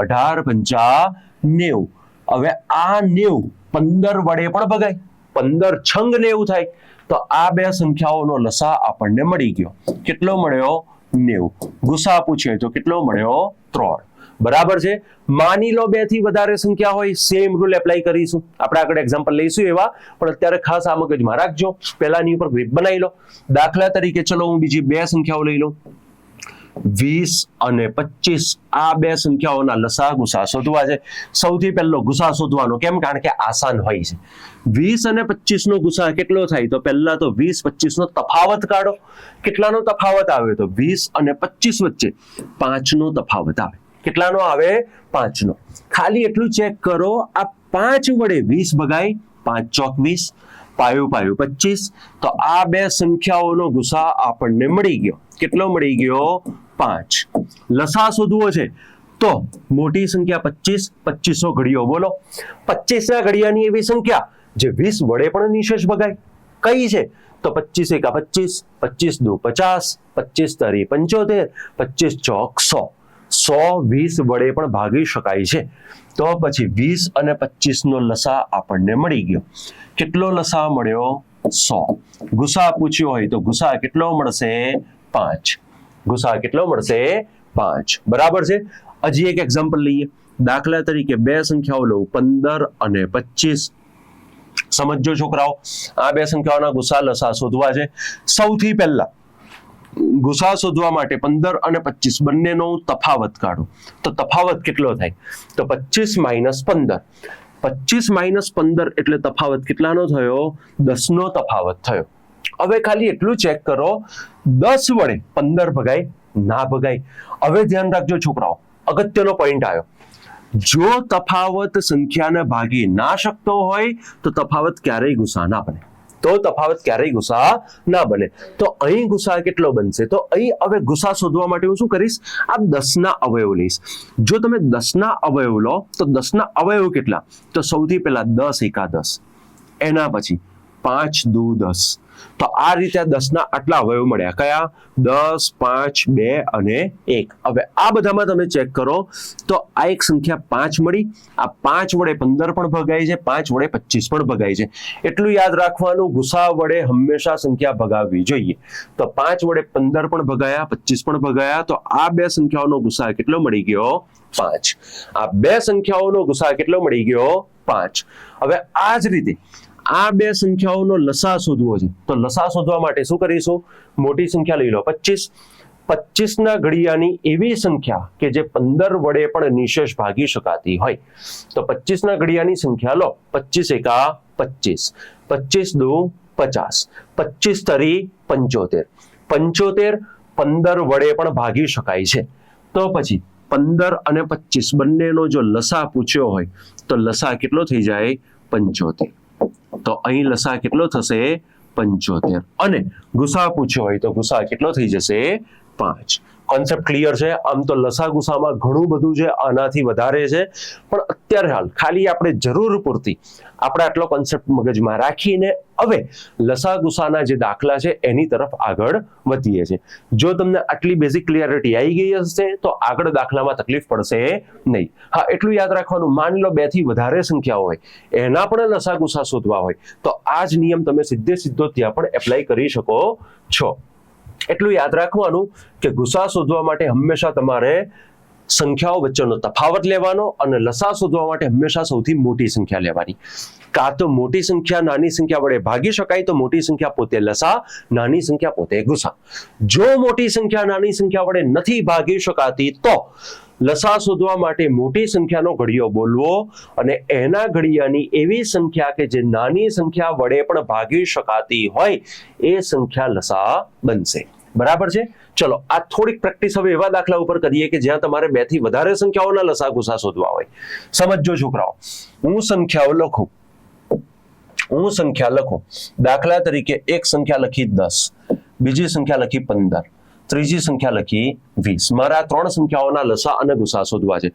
18 પંચા 90. હવે આ 90 15 વડે પણ ભગાય, 15 છંગ 90 થાય. તો આ બે સંખ્યાઓનો લસા આપણને મળી ગયો. કેટલો મળ્યો? 90. ગુસા પૂછે તો કેટલો મળ્યો? 3. બરાબર છે. માની લો 2 થી વધારે સંખ્યા હોય, સેમ રૂલ એપ્લાય કરીશું. આપણે આગળ એક્ઝામ્પલ લઈશું એવા, પણ અત્યારે ખાસ આ મગજમાં રાખજો. પહેલાની ઉપર ગ્રીપ બનાવી લો. દાખલા તરીકે ચલો હું બીજી 2 સંખ્યાઓ લઈ લઉં. 20 અને 25 આ 2 સંખ્યાઓના લસા ગુસા શોધવા છે. સૌથી પહેલો ગુસા શોધવાનો, કેમ? કારણ કે આસાન હોય છે. 20 અને 25 નો ગુસા કેટલો થાય? તો પહેલા તો 20 25 નો તફાવત કાઢો. કેટલાનો તફાવત આવે? તો 20 અને 25 વચ્ચે 5 નો તફાવત આવે. કેટલાનો આવે? 5 નો. ખાલી એટલું ચેક કરો, આ 5 વડે 20 ભગાય, 5 ચોક 20, પાયું પાયું 25. તો આ બે સંખ્યાઓનો ગુસા આપણને મળી ગયો. કેટલો મળી ગયો? 5. લસા શોધવો છે તો મોટી સંખ્યા 25, 2500 ઘડિયો બોલો. 25 ના ઘડિયાની એવી સંખ્યા જે 20 વડે પણ નિશેષ ભગાય, કઈ છે? તો 25 એકા 25, 25 દુ 50, 25 તરી 75, 25 ચોક 100. 100 20 વડે પણ ભાગી શકાય છે. તો પછી 20 અને 25 નો લસા આપણને મળી ગયો. કેટલો લસા મળ્યો? 100. ગુસા પૂછ્યો હોય તો ગુસા કેટલો મળશે? 5. ગુસા કેટલો મળશે? 5. બરાબર છે. હજી એક એક્ઝામ્પલ લઈએ. દાખલા તરીકે 2 સંખ્યાઓ લઉં, 15 અને 25. સમજો છોકરાઓ, આ 2 સંખ્યાઓના ગુસા લસા શોધવા છે. સૌથી પહેલા ગુસા શોધવા માટે 15 અને 25 બંનેનો તફાવત કાઢો. તો તફાવત કેટલો થાય? તો 25 માઇનસ 15. 25 માઇનસ 15 એટલે તફાવત કેટલાનો થયો? 10 નો તફાવત થયો. હવે ખાલી એટલું ચેક કરો, 10 વડે 15 ભગાય? ના ભગાય. હવે ધ્યાન રાખજો છોકરાઓ, અગત્યનો પોઈન્ટ આવ્યો. જો તફાવત સંખ્યાને ભાગી ના શકતો હોય તો તફાવત ક્યારેય ગુસા ના બને. તો અહીં ગુસા કેટલો બનશે? તો અહીં હવે ગુસા શોધવા માટે હું શું કરીશ? આ 10 ના અવયવ લઈશ. જો તમે 10 ના અવયવ લો તો 10 ના અવયવ કેટલા? તો સૌથી પહેલા 10 એકા 10, એના પછી 5 દુ 10. તો આ રીતે 10 ના આટલા અવયવ મળ્યા. કયા? 10, 5, 2 અને 1. હવે આ બધામાં તમે ચેક કરો તો આ એક સંખ્યા 5 મળી. આ 5 વડે 15 પણ ભગાય છે, 5 વડે 25 પણ ભગાય છે. એટલું યાદ રાખવાનું, ગુસા વડે હંમેશા સંખ્યા ભગાવવી જોઈએ. તો 5 વડે 15 પણ ભગાયા, 25 પણ ભગાયા. તો આ 2 સંખ્યાઓનો ગુસા કેટલો મળી ગયો? 5. આ 2 સંખ્યાઓનો ગુસા કેટલો મળી ગયો? 5. હવે આ જ રીતે આ 2 સંખ્યાઓનો લસા શોધવો છે. તો લસા શોધવા માટે શું કરીશું? મોટી સંખ્યા લઈ લો 25. 25 ના ઘડિયાની એવી સંખ્યા કે જે 15 વડે પણ નિશેષ ભાગી શકાતી હોય. તો 25 ના ઘડિયાની સંખ્યા લો. 25 એકા 25, 25 દુ 50, 25 તરી 75. 75 15 વડે પણ ભાગી શકાય છે. તો પછી 15 અને 25 બંનેનો જો લસા પૂછ્યો હોય તો લસા કેટલો થઈ જાય? 75. તો અહીં લસા કેટલો થશે? 75. અને ગુસા પૂછ્યો હોય તો ગુસા કેટલો થઈ જશે? 5. કોન્સેપ્ટ ક્લિયર છે? આમ તો લસા ગુસામાં ઘણું બધું છે, આનાથી વધારે છે, પણ અત્યારે હાલ ખાલી આપણે જરૂર પૂરતી આપણે આટલો કોન્સેપ્ટ મગજમાં રાખીને હવે લસા ગુસાના જે દાખલા છે એની તરફ આગળ વધીએ છીએ. જો તમને આટલી બેઝિક ક્લિયરિટી આવી ગઈ હશે તો આગળ દાખલામાં તકલીફ પડશે નહીં. હા, એટલું યાદ રાખવાનું, માની લો 2 થી વધારે સંખ્યાઓ હોય, એના પણ લસા ગુસા શોધવા હોય તો આ જ નિયમ તમે સીધો ત્યાં પણ એપ્લાય કરી શકો છો. એટલું યાદ રાખવાનું કે ગુસા શોધવા માટે હંમેશા તમારે સંખ્યાઓ વચ્ચેનો તફાવત લેવાનો અને લસા શોધવા માટે હંમેશા સૌથી મોટી સંખ્યા લેવાની. કાં તો મોટી સંખ્યા નાની સંખ્યા વડે ભાગી શકાય તો મોટી સંખ્યા પોતે લસા, નાની સંખ્યા પોતે ગુસા. જો મોટી સંખ્યા નાની સંખ્યા વડે નથી ભાગી શકાતી તો લસા શોધવા માટે મોટી સંખ્યાનો ઘડિયો બોલવો અને એના ઘડિયાની એવી સંખ્યા કે જે નાની સંખ્યા વડે પણ ભાગી શકાતી હોય એ સંખ્યા લસા બનશે. બરાબર છે. ચલો આ થોડીક પ્રેક્ટિસ હવે એવા દાખલા ઉપર કરીએ કે જ્યાં તમારે 2 થી વધારે સંખ્યાઓના લસા ગુસા શોધવા હોય. સમજો છોકરાઓ, હું સંખ્યા લખું. દાખલા તરીકે એક સંખ્યા લખી 10, બીજી સંખ્યા લખી 15, ત્રીજી સંખ્યા લખી 20. મારા 3 સંખ્યાઓના લસા અને ગુસા શોધવા છે.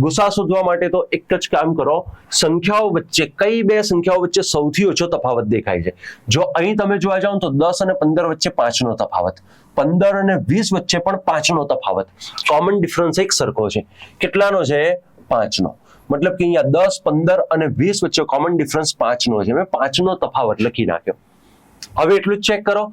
ગુસા શોધવા માટે તો એક જ કામ કરો, સંખ્યાઓ વચ્ચે કઈ 2 સંખ્યાઓ વચ્ચે સૌથી ઓછો તફાવત દેખાય છે. જો અહીં તમે જોવા જાઓ તો 10 અને 15 વચ્ચે 5 નો તફાવત, 15 અને 20 વચ્ચે પણ 5 નો તફાવત. કોમન ડિફરન્સ એક સરખો છે. કેટલાનો છે? 5 નો. મતલબ કે અહીંયા 10, 15 અને 20 વચ્ચે કોમન ડિફરન્સ 5 નો છે. મેં 5 નો તફાવત લખી નાખ્યો. હવે એટલું જ ચેક કરો,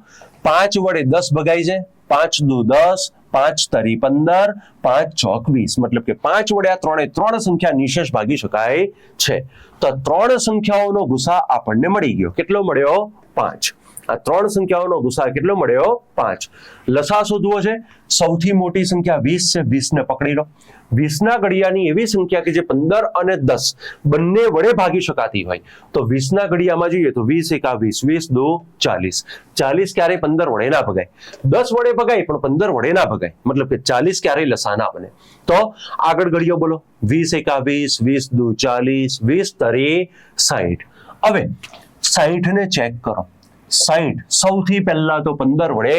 5 વડે 10 ભગાઈ છે, 5 દુ 10, 5 તરી 15, 5 ચોક 20. મતલબ કે 5 વડે આ ત્રણ સંખ્યા નિશેષ ભાગી શકાય છે. તો 3 સંખ્યાઓનો ગુસા આપણને મળી ગયો. કેટલો મળ્યો? 5. આ 3 સંખ્યાઓનો ગુસા કેટલો મળ્યો? 5. લસા શોધવો છે. સૌથી મોટી સંખ્યા 20 છે, 20 ને પકડી લો. 20 ના ઘડિયાની એવી સંખ્યા કે જે 15 અને 10 બંને વડે ભાગી શકાતી હોય. તો 20 ના ઘડિયામાં જોઈએ તો 20 એકા 20, 20 દો 40. 40 ક્યારેય 15 વડે ના ભગાય. 10 વડે ભગાય પણ 15 વડે ના ભગાય. મતલબ કે 40 ક્યારેય લસા ના બને. તો આગળ ઘડિયો બોલો. 20 એકા 20, 20 દો 40, 20 તરી 60. હવે 60 ને ચેક કરો. 60 સૌથી પહેલા તો 15 વડે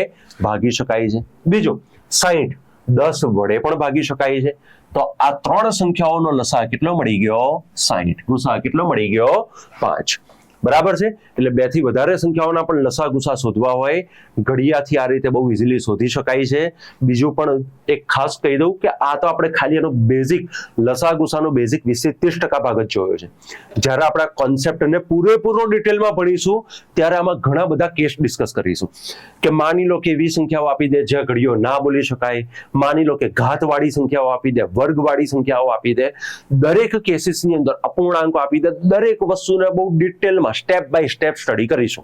ભાગી શકાય છે. બીજું 60 10 વડે પણ ભાગી શકાય છે. તો આ 3 સંખ્યાઓનો લસા કેટલો મળી ગયો? 60. ગુસા કેટલો મળી ગયો? 5. બરાબર છે. એટલે 2 થી વધારે સંખ્યાઓના પણ લસા ગુસા શોધવા હોય ઘડિયાથી આ રીતે બહુ ઇઝીલી શોધી શકાય છે. બીજું પણ એક ખાસ કહી દઉં કે આ તો આપણે ખાલી એનો બેઝિક લસા ગુસાનો બેઝિક 20-30% ભાગ જ જોયો છે. જ્યારે આપણે કોન્સેપ્ટને પૂરેપૂરો ડિટેલમાં ભણીશું ત્યારે આમાં ઘણા બધા કેસ ડિસ્કસ કરીશું. કે માની લો કે એવી સંખ્યાઓ આપી દે જ્યાં ઘડિયો ના બોલી શકાય, માની લો કે ઘાતવાળી સંખ્યાઓ આપી દે, વર્ગવાળી સંખ્યાઓ આપી દે, દરેક કેસીસની અંદર અપૂર્ણાંકો આપી દે, દરેક વસ્તુને બહુ ડિટેલમાં સ્ટેપ બાય સ્ટેપ સ્ટડી કરીશું.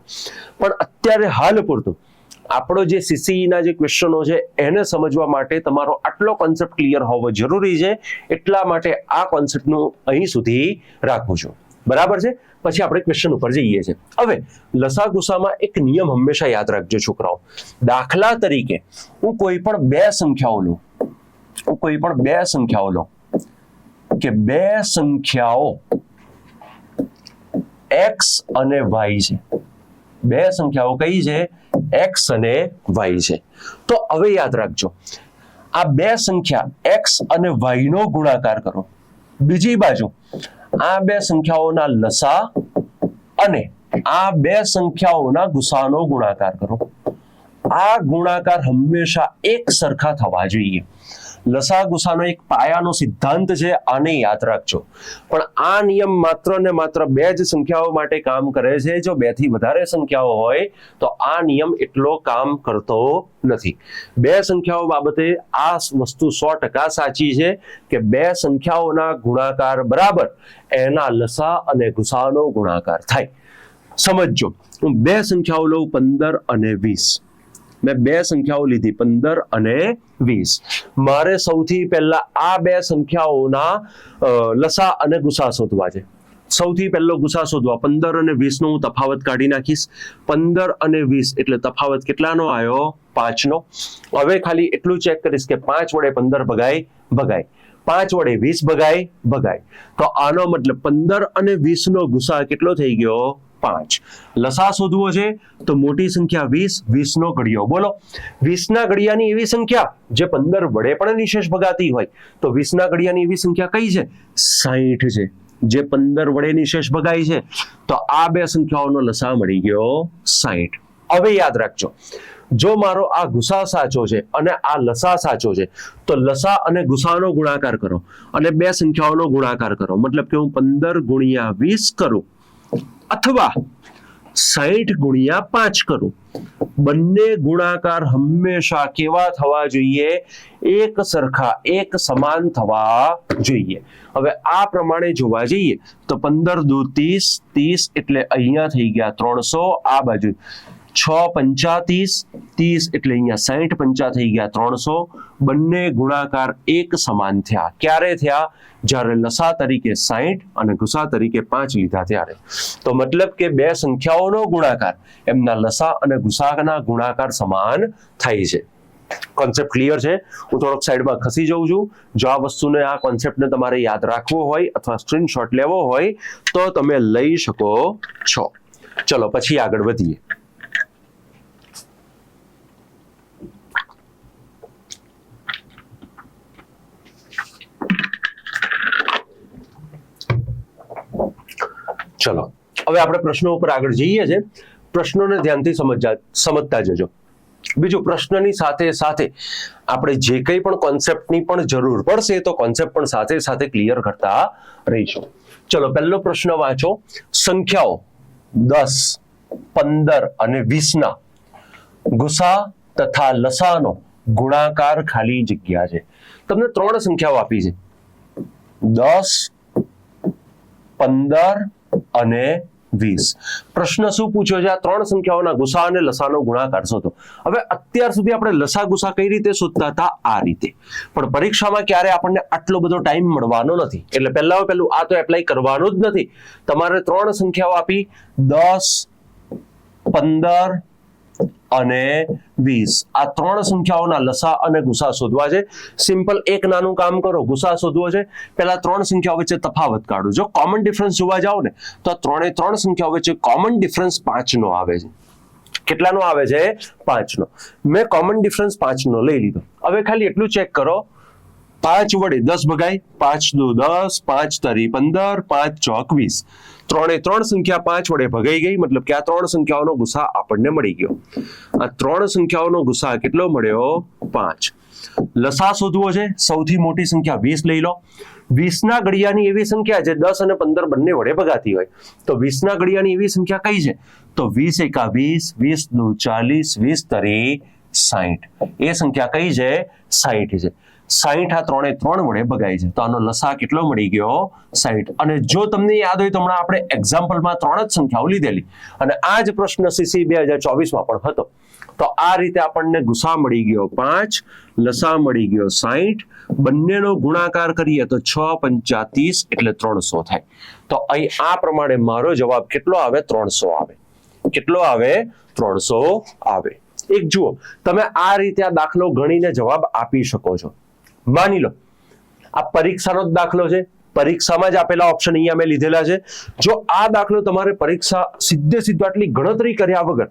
પણ અત્યારે હાલ પૂરતું આપણો જે સીસીઈના જે ક્વેશ્ચનો છે એને સમજવા માટે તમારો આટલો કોન્સેપ્ટ ક્લિયર હોવો જરૂરી છે. એટલા માટે આ કોન્સેપ્ટનું અહીં સુધી રાખું છું. બરાબર છે. પછી આપણે ક્વેશ્ચન ઉપર જઈએ છીએ. હવે લસા ગુસામાં એક નિયમ હંમેશા યાદ રાખજો છોકરાઓ. દાખલા તરીકે હું કોઈ પણ 2 સંખ્યાઓ લઉં કે 2 સંખ્યાઓ x અને y છે. 2 સંખ્યાઓ કઈ છે? x અને y છે. તો હવે યાદ રાખજો, આ 2 સંખ્યા x અને y નો ગુણાકાર કરો. બીજી બાજુ આ 2 સંખ્યાઓના લસા અને આ 2 સંખ્યાઓના ગુસાનો ગુણાકાર કરો. આ ગુણાકાર હંમેશા એક સરખા થવા જોઈએ. લસા ગુસાનો એક પાયાનો સિદ્ધાંત છે, આને યાદ રાખજો. પણ આ નિયમ માત્ર ને માત્ર 2 જ સંખ્યાઓ માટે કામ કરે છે. જો 2 થી વધારે સંખ્યાઓ હોય તો આ નિયમ એટલો કામ કરતો નથી. 2 સંખ્યાઓ બાબતે આ વસ્તુ 100% સાચી છે કે 2 સંખ્યાઓના ગુણાકાર બરાબર એના લસા અને ગુસાનો ગુણાકાર થાય. સમજજો, હું 2 સંખ્યાઓ લઉં 15 અને 20. મેં 2 સંખ્યાઓ લીધી 15 અને 20. મારે સૌથી પહેલા આ 2 સંખ્યાઓના લસા અને ગુસા શોધવા છે. સૌથી પહેલો ગુસા શોધવા 15 અને 20 નો હું તફાવત કાઢી નાખીશ. 15 અને 20 એટલે તફાવત કેટલાનો આવ્યો? 5 નો. હવે ખાલી એટલું ચેક કરીશ કે 5 વડે 15 ભગાય, 5 વડે 20 ભગાય. તો આનો મતલબ 15 અને 20 નો ગુસા કેટલો થઈ ગયો? 5. લસા શોધવો છે તો મોટી સંખ્યા 20 નો ઘડિયો બોલો. 20 ના ઘડિયાની એવી સંખ્યા જે 15 વડે પણ નિશેષ ભગાતી હોય તો 20 ના ઘડિયાની એવી સંખ્યા કઈ છે? 60 છે, જે 15 વડે નિશેષ ભગાય છે. તો આ 2 સંખ્યાઓનો લસા મળી ગયો 60. હવે યાદ રાખજો, જો મારો આ ગુસા સાચો છે અને આ લસા સાચો છે તો લસા અને ગુસાનો ગુણાકાર કરો અને 2 સંખ્યાઓનો ગુણાકાર કરો. મતલબ કે હું 15 ગુણ્યા 20 કરું અથવા 60 ગુણ્યા 5 કરું. બંને ગુણાકાર હંમેશા કેવા થવા જોઈએ? એક સરખા, એક સમાન થવા જોઈએ. હવે આ પ્રમાણે જોવા જઈએ તો 15 દુ 30, 30 એટલે અહીંયા થઈ ગયા 300. આ બાજુ 6 પંચા 30 એટલે અહીંયા 60 પંચા થઈ ગયા 300. બંને ગુણાકાર એક સમાન થયા. ક્યારે થયા? જ્યારે લસા તરીકે 60 અને ગુસા તરીકે 5 લીધા ત્યારે. તો મતલબ કે 2 સંખ્યાઓનો ગુણાકાર એમના લસા અને ગુસાના ગુણાકાર સમાન થાય છે. કોન્સેપ્ટ ક્લિયર છે? હું થોડોક સાઈડમાં ખસી જઉં છું. જો આ વસ્તુને, આ કોન્સેપ્ટને તમારે યાદ રાખવો હોય અથવા સ્ક્રીનશોટ લેવો હોય તો તમે લઈ શકો છો. ચલો પછી આગળ વધીએ. ચલો હવે આપણે પ્રશ્નો ઉપર આગળ જઈએ છે. પ્રશ્નોને ધ્યાનથી સમજતા જજો. બીજું, પ્રશ્નની સાથે સાથે આપણે જે કંઈ પણ કોન્સેપ્ટની પણ જરૂર પડશે તો કોન્સેપ્ટ પણ સાથે સાથે ક્લિયર કરતા રહીશું. ચલો પહેલો પ્રશ્ન વાંચો. સંખ્યાઓ 10, 15 અને 20 ના ગુસા તથા લસાનો ગુણાકાર ખાલી જગ્યા છે. તમને 3 સંખ્યાઓ આપી છે, 10, 15 અને 20. પ્રશ્ન શું પૂછ્યો છે? આ 3 સંખ્યાઓના ગુસા અને લસાનો ગુણાકાર શોધો. હવે અત્યાર સુધી આપણે લસા ગુસા કઈ રીતે શોધતા હતા? આ રીતે. પણ પરીક્ષામાં ક્યારે આપણને આટલો બધો ટાઈમ મળવાનો નથી, એટલે પહેલું આ તો એપ્લાય કરવાનું જ નથી. તમારે 3 સંખ્યાઓ આપી, 10, 15 અને 20. આ 3 સંખ્યાઓના લસા અને ગુસા શોધવા છે. સિમ્પલ એક નાનું કામ કરો, ગુસા શોધવો છે. પહેલા 3 સંખ્યાઓ વચ્ચે તફાવત કાઢો. જો કોમન ડિફરન્સ જોવા જાઓ ને તો 3 સંખ્યાઓ વચ્ચે કોમન ડિફરન્સ 5 નો આવે છે. કેટલાનો આવે છે? 5 નો. મેં કોમન ડિફરન્સ 5 નો લઈ લીધો. હવે ખાલી એટલું ચેક કરો, 5 વડે 10 ભગાય, 5 દુ 10, 5 તરી 15, 5 ચોક 20. 3 સંખ્યા 5 વડે ભગાઈ ગઈ, મતલબ કે આ 3 સંખ્યાઓનો ગુસા આપણને મળી ગયો. આ 3 સંખ્યાઓનો ગુસા કેટલો મળ્યો? 5. લસા શોધવો છે. સૌથી મોટી સંખ્યા 20 લઈ લો. 20 ના ઘડિયાની એવી સંખ્યા છે 10 અને 15 બંને વડે ભગાતી હોય, તો 20 ના ઘડિયાની એવી સંખ્યા કઈ છે? તો 20 એકા 20, 20 દુ 40, 20 તરી 60. એ સંખ્યા કઈ છે? 60 છે. 60 આ 3 વડે ભગાય છે, તો આનો લસા કેટલો મળી ગયો? 60. અને જો તમને યાદ હોય તો હમણાં આપણે એક્ઝામ્પલમાં 3 જ સંખ્યાઓ લીધેલી અને આ જ પ્રશ્ન CC 2024 માં પણ હતો. તો આ રીતે આપણને ગુસા મળી ગયો 5, લસા મળી ગયો 60. બંનેનો ગુણાકાર કરીએ તો 6 પંચા 30 એટલે 300 થાય. તો અહીં આ પ્રમાણે મારો જવાબ કેટલો આવે? 300 આવે. કેટલો આવે? 300 આવે. એક જુઓ, તમે આ રીતે આ દાખલો ગણીને જવાબ આપી શકો છો. માની લો આ પરીક્ષાનો જ દાખલો છે, પરીક્ષામાં જ આપેલા ઓપ્શન અહીંયા મેં લીધેલા છે. જો આ દાખલો તમારે પરીક્ષા સીધો આટલી ગણતરી કર્યા વગર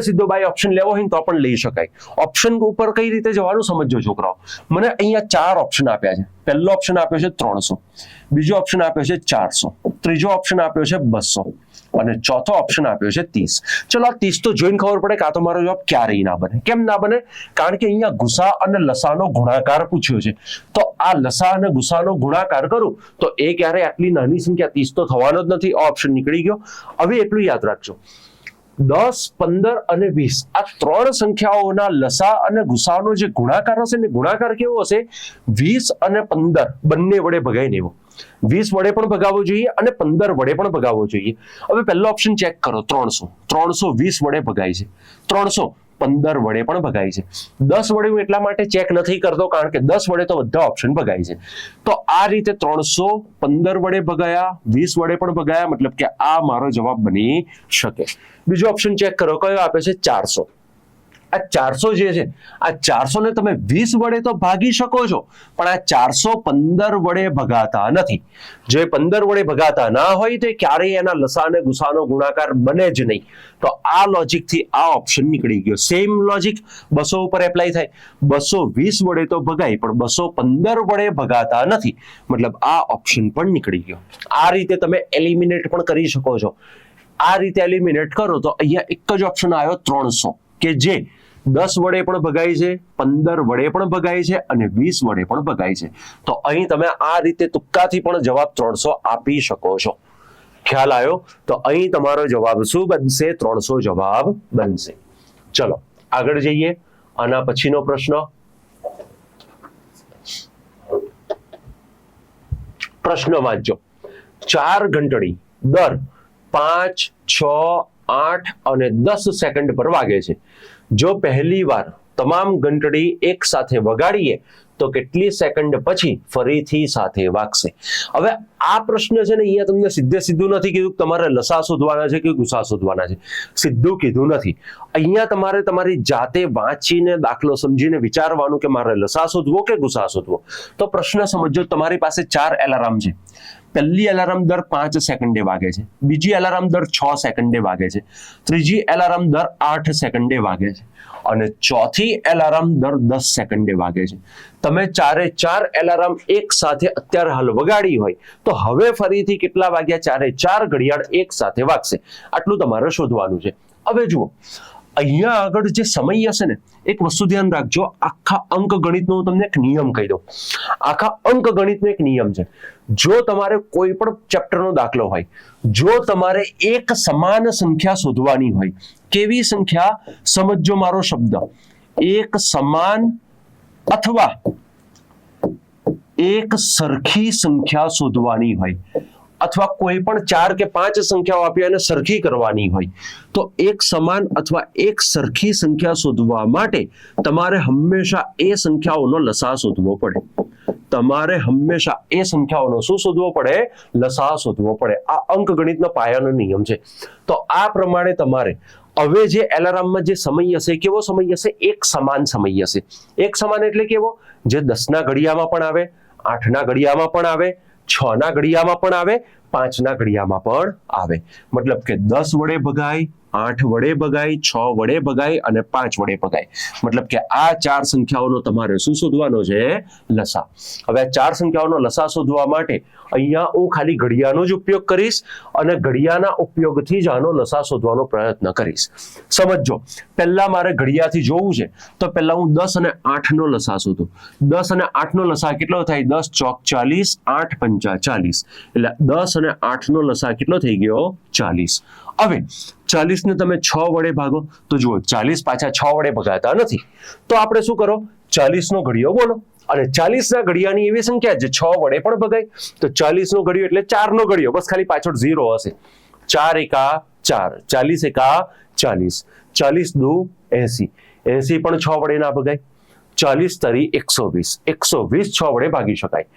સીધો બાય ઓપ્શન લેવો હોય તો પણ લઈ શકાય. ઓપ્શન ઉપર કઈ રીતે જવાનું સમજો છોકરાઓ. મને અહીંયા 4 ઓપ્શન આપ્યા છે. પહેલો ઓપ્શન આપ્યો છે 300, બીજો ઓપ્શન આપ્યો છે 400, ત્રીજો ઓપ્શન આપ્યો છે 200 અને ચોથો ઓપ્શન આપ્યો છે 30. ચલો આ 30 તો જોઈને ખબર પડે કે આ તો મારો જવાબ ક્યારેય ના બને. કેમ ના બને? કારણ કે અહીંયા ગુસા અને લસાનો ગુણાકાર પૂછ્યો છે. તો આ લસા અને ગુસાનો ગુણાકાર કરું તો એ ક્યારે આટલી નાની સંખ્યા 30 તો થવાનો જ નથી. આ ઓપ્શન નીકળી ગયો. હવે એટલું યાદ રાખજો, 10, 15 અને 20 આ 3 સંખ્યાઓના લસા અને ગુસાનો જે ગુણાકાર હશે ને, ગુણાકાર કેવો હશે? 20 અને 15 બંને વડે ભગાઈને એવો. 20 વડે પણ ભગાવવો જોઈએ અને 15 વડે પણ ભગાવવો જોઈએ. હવે પહેલો ઓપ્શન ચેક કરો, 300 20 વડે ભગાય છે, 300 15 વડે પણ ભગાય છે. 10 વડે હું એટલા માટે ચેક નથી કરતો કારણ કે 10 વડે તો બધા ઓપ્શન ભગાય છે. તો આ રીતે 300 15 વડે ભગાયા, 20 વડે પણ ભગાયા, મતલબ કે આ મારો જવાબ બની શકે. બીજો ઓપ્શન ચેક કરો, કયો આપે છે? 400. આ 400 જે છે, આ 400 ને તમે 20 વડે તો ભાગી શકો છો, પણ આ 400 15 વડે ભગાતા નથી. જે 15 વડે ભગાતા ના હોય તો ક્યારેય એના લસા અને ગુસાનો ગુણાકાર બને જ નહીં. તો આ લોજિક થી આ ઓપ્શન નીકળી ગયો. સેમ લોજિક 200 ઉપર એપ્લાય થાય. 220 વડે તો ભગાય પણ 215 વડે ભગાતા નથી, મતલબ આ ઓપ્શન પણ નીકળી ગયો. આ રીતે તમે એલિમિનેટ પણ કરી શકો છો. આ રીતે એલિમિનેટ કરો તો અહીંયા એક જ ઓપ્શન આવ્યો 300 કે જે 10 વડે પણ ભગાય છે, 15 વડે પણ ભગાય છે અને 20 વડે પણ ભગાય છે. તો અહીં તમે આ રીતે તુક્કાથી પણ જવાબ 300 આપી શકો છો. ખ્યાલ આવ્યો? તો અહીં તમારો જવાબ શું બનશે? 300 જવાબ બનશે. ચલો આગળ જઈએ. આના પછીનો પ્રશ્ન, પ્રશ્ન વાંચજો. 4 ઘંટડી દર 5, 6, 8 અને 10 સેકન્ડ પર વાગે છે. જો પહેલી વાર તમામ ઘંટડી એક સાથે વગાડીએ તો કેટલી સેકન્ડ પછી ફરીથી સાથે વાગશે? હવે આ પ્રશ્ન છે ને અહીંયા તમને સીધું નથી કીધું તમારે લસા શોધવાના છે કે ગુસા શોધવાના છે, સીધું કીધું નથી. અહીંયા તમારે તમારી જાતે વાંચીને દાખલો સમજીને વિચારવાનું કે મારે લસા શોધવો કે ગુસા શોધવો. તો પ્રશ્ન સમજો, તમારી પાસે 4 એલાર્મ છે. પહેલી એલાર્મ દર 5 સેકન્ડે વાગે છે, બીજી એલાર્મ દર 6 સેકન્ડે વાગે છે, ત્રીજી એલાર્મ દર 8 સેકન્ડે વાગે છે અને ચોથી એલાર્મ દર 10 સેકન્ડે વાગે છે. તમે 4 એલાર્મ એક સાથે અત્યારે હાલ વગાડી હોય તો હવે ફરીથી કેટલા વાગ્યા 4 ઘડિયાળ એક સાથે વાગશે, આટલું તમારે શોધવાનું છે. હવે જુઓ અહીંયા આગળ જે સમય હશે ને, એક વસ્તુ ધ્યાન રાખજો, આખા અંક ગણિતનો હું તમને એક નિયમ કહી દઉં. આખા અંક ગણિતનો એક નિયમ છે, જો તમારે કોઈ પણ ચેપ્ટરનો દાખલો હોય, જો તમારે એક સમાન સંખ્યા શોધવાની હોય, કેવી સંખ્યા સમજો મારો શબ્દ, એક સમાન અથવા એક સરખી સંખ્યા શોધવાની હોય, અથવા કોઈ પણ 4 કે 5 સંખ્યાઓ આપી અને સરખી કરવાની હોય, તો એક સમાન અથવા એક સરખી સંખ્યા શોધવા માટે તમારે હંમેશા એ સંખ્યાઓનો લસા શોધવો પડે. તમારે હંમેશા એ સંખ્યાઓનો શું શોધવો પડે? લસા શોધવો પડે. આ અંકગણિતનો પાયાનો નિયમ છે. તો આ પ્રમાણે તમારે હવે જે એલાર્મમાં જે સમય હશે, કેવો સમય હશે? એક સમાન સમય હશે. એક સમાન એટલે કેવો? જે 10ના ઘડિયામાં પણ આવે, 8ના ઘડિયામાં પણ આવે, 6ના ઘડિયામાં પણ આવે, 5ના ઘડિયામાં પણ આવે. મતલબ કે 10 વડે ભગાય, 8 વડે ભગાય, 6 વડે ભગાય અને 5 વડે ભગાય. મતલબ કે આ 4 સંખ્યાઓનો તમારે શું શોધવાનો છે? લસા. હવે આ 4 સંખ્યાઓનો લસા શોધવા માટે અહીંયા હું ખાલી ઘડિયાનો જ ઉપયોગ કરીશ અને ઘડિયાના ઉપયોગથી જ આનો લસા શોધવાનો પ્રયત્ન કરીશ. સમજો, પહેલા મારે ઘડિયાથી જોવું છે તો પહેલા હું 10 અને 8નો લસા શોધું. 10 અને 8નો લસા કેટલો થાય? 10 ચોક 40, 8 પંચા 40. એટલે 10 અને 8નો લસા કેટલો થઈ ગયો? 40. હવે 40 ને તમે 6 વડે ભાગો તો જુઓ 40 પાછા 6 વડે ભગાતા નથી. તો આપણે શું કરો? 40 નો ઘડિયો બોલો અને 40 ના ઘડિયાની એવી સંખ્યા જે 6 વડે પણ ભગાય. તો 40 નો ઘડિયો એટલે 4 નો ઘડિયો, બસ ખાલી પાછળ 0 હશે. 4 એકા 4, 40 એકા 40, 40 દુ 80, 80 પણ 6 વડે ના ભગાય. 40 તરી 120, 120 6 વડે ભાગી શકાય.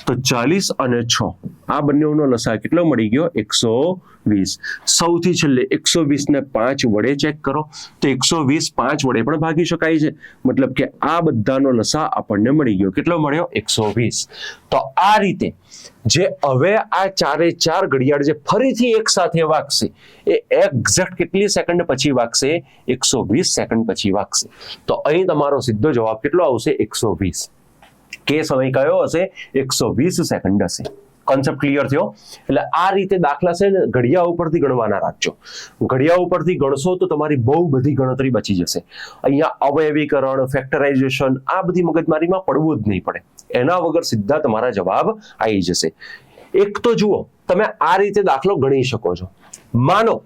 તો 40 અને 6 આ બંનેનો લસા કેટલો મળી ગયો? 120. સૌથી છેલ્લે 120 ને 5 વડે ચેક કરો તો 120 5 વડે પણ ભાગી શકાય છે. મતલબ કે આ બધાનો લસા આપણને મળી ગયો. કેટલો મળ્યો? 120. તો આ રીતે જે હવે આ 4 ઘડિયાળ જે ફરીથી એક સાથે વાગશે એ એક્ઝેક્ટ કેટલી સેકન્ડ પછી વાગશે? 120 સેકન્ડ પછી વાગશે. તો અહીં તમારો સીધો જવાબ કેટલો આવશે? 120. કે સમય કયો હશે? 120 સેકન્ડ હશે. કોન્સેપ્ટ ક્લિયર થયો? એટલે આ રીતે દાખલા છે ને ઘડિયા ઉપરથી ગણવાના રાખજો. ઘડિયા ઉપરથી ગણશો તો તમારી બહુ બધી ગણતરી બચી જશે. અહીંયા અવયવીકરણ, ફેક્ટરાઇઝેશન આ બધી મગજમારીમાં પડવું જ નહીં પડે. એના વગર સીધા તમારા જવાબ આવી જશે. એક તો જુઓ, તમે આ રીતે દાખલો ગણી શકો છો. માનો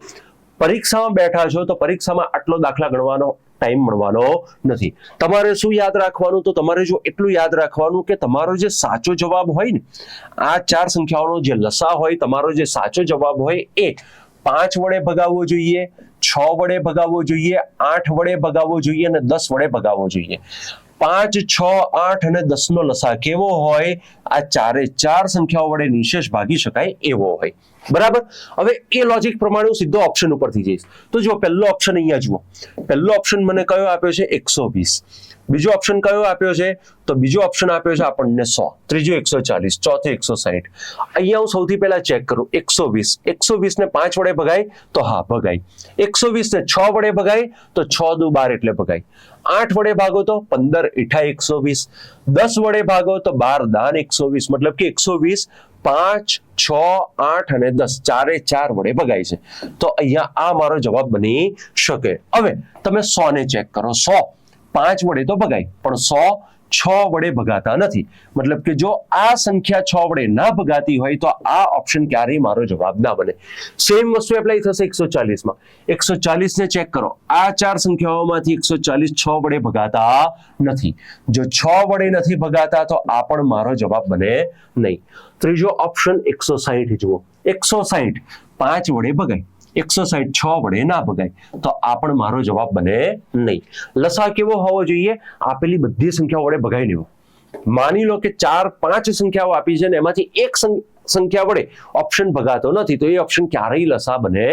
પરીક્ષામાં બેઠા છો તો પરીક્ષામાં આટલો દાખલા ગણવાનો ટાઈમ મળવાનો નથી. તમારે શું યાદ રાખવાનું? તો તમારે જો એટલું યાદ રાખવાનું કે તમારો જે સાચો જવાબ હોય ને, આ 4 સંખ્યાઓનો જે લસા હોય, તમારો જે સાચો જવાબ હોય એ 5 વડે ભગાવવો જોઈએ, 6 વડે ભગાવવો જોઈએ, 8 વડે ભગાવવો જોઈએ અને 10 વડે ભગાવવો જોઈએ. 5, 6, 8 અને 10 નો લસા કેવો હોય? આ 4 સંખ્યાઓ વડે નિશેષ ભાગી શકાય એવો હોય. બરાબર? હવે એ લોજિક પ્રમાણે હું સીધો ઓપ્શન ઉપરથી જઈશ. તો જો પહેલો ઓપ્શન અહીંયા જુઓ, પહેલો ઓપ્શન મને કયો આપ્યો છે? 120. બીજો ઓપ્શન કયો આપ્યો છે? તો બીજો ઓપ્શન આપ્યો છે આપણને 100, ત્રીજો 140, ચોથો 160. અહીંયા હું સૌથી પહેલા ચેક કરું. 120, 120 ને 5 વડે ભગાય તો હા ભગાય. 120 ને 6 વડે ભગાય તો 6 દુ 12 એટલે ભગાય. 8 વડે ભાગો તો 15 × 120, 10 વડે ભાગો તો 12 દાન 120. મતલબ કે 120 5, 6, 8 અને 10 4 વડે ભગાય છે. તો અહીંયા આ મારો જવાબ બની શકે. હવે તમે 100 ને ચેક કરો. 100 5 વડે તો ભગાય પણ 100 6 વડે ભગાતા નથી. મતલબ કે જો આ સંખ્યા 6 વડે ના ભગાતી હોય તો આ ઓપ્શન ક્યારેય મારો જવાબ ના બને. સેમ વસ્તુ એપ્લાય થશે 140 માં. 140 ને ચેક કરો. આ 4 સંખ્યાઓમાંથી 140 6 વડે ભગાતા નથી. જો 6 વડે નથી ભગાતા તો આ પણ મારો જવાબ બને નહીં. ત્રીજો ઓપ્શન 160 જુઓ. 160 5 વડે ભગાય, 160 6 વડે ના ભગાય તો આ પણ મારો જવાબ બને નહીં. લસા કેવો હોવો જોઈએ? આપેલી બધી સંખ્યાઓ વડે ભગાઈ લેવો. માની લો કે 4 5 સંખ્યાઓ આપી છે ને એમાંથી એક સંખ્યા વડે ઓપ્શન ભગાતો નથી તો એ ઓપ્શન ક્યારેય લસા બને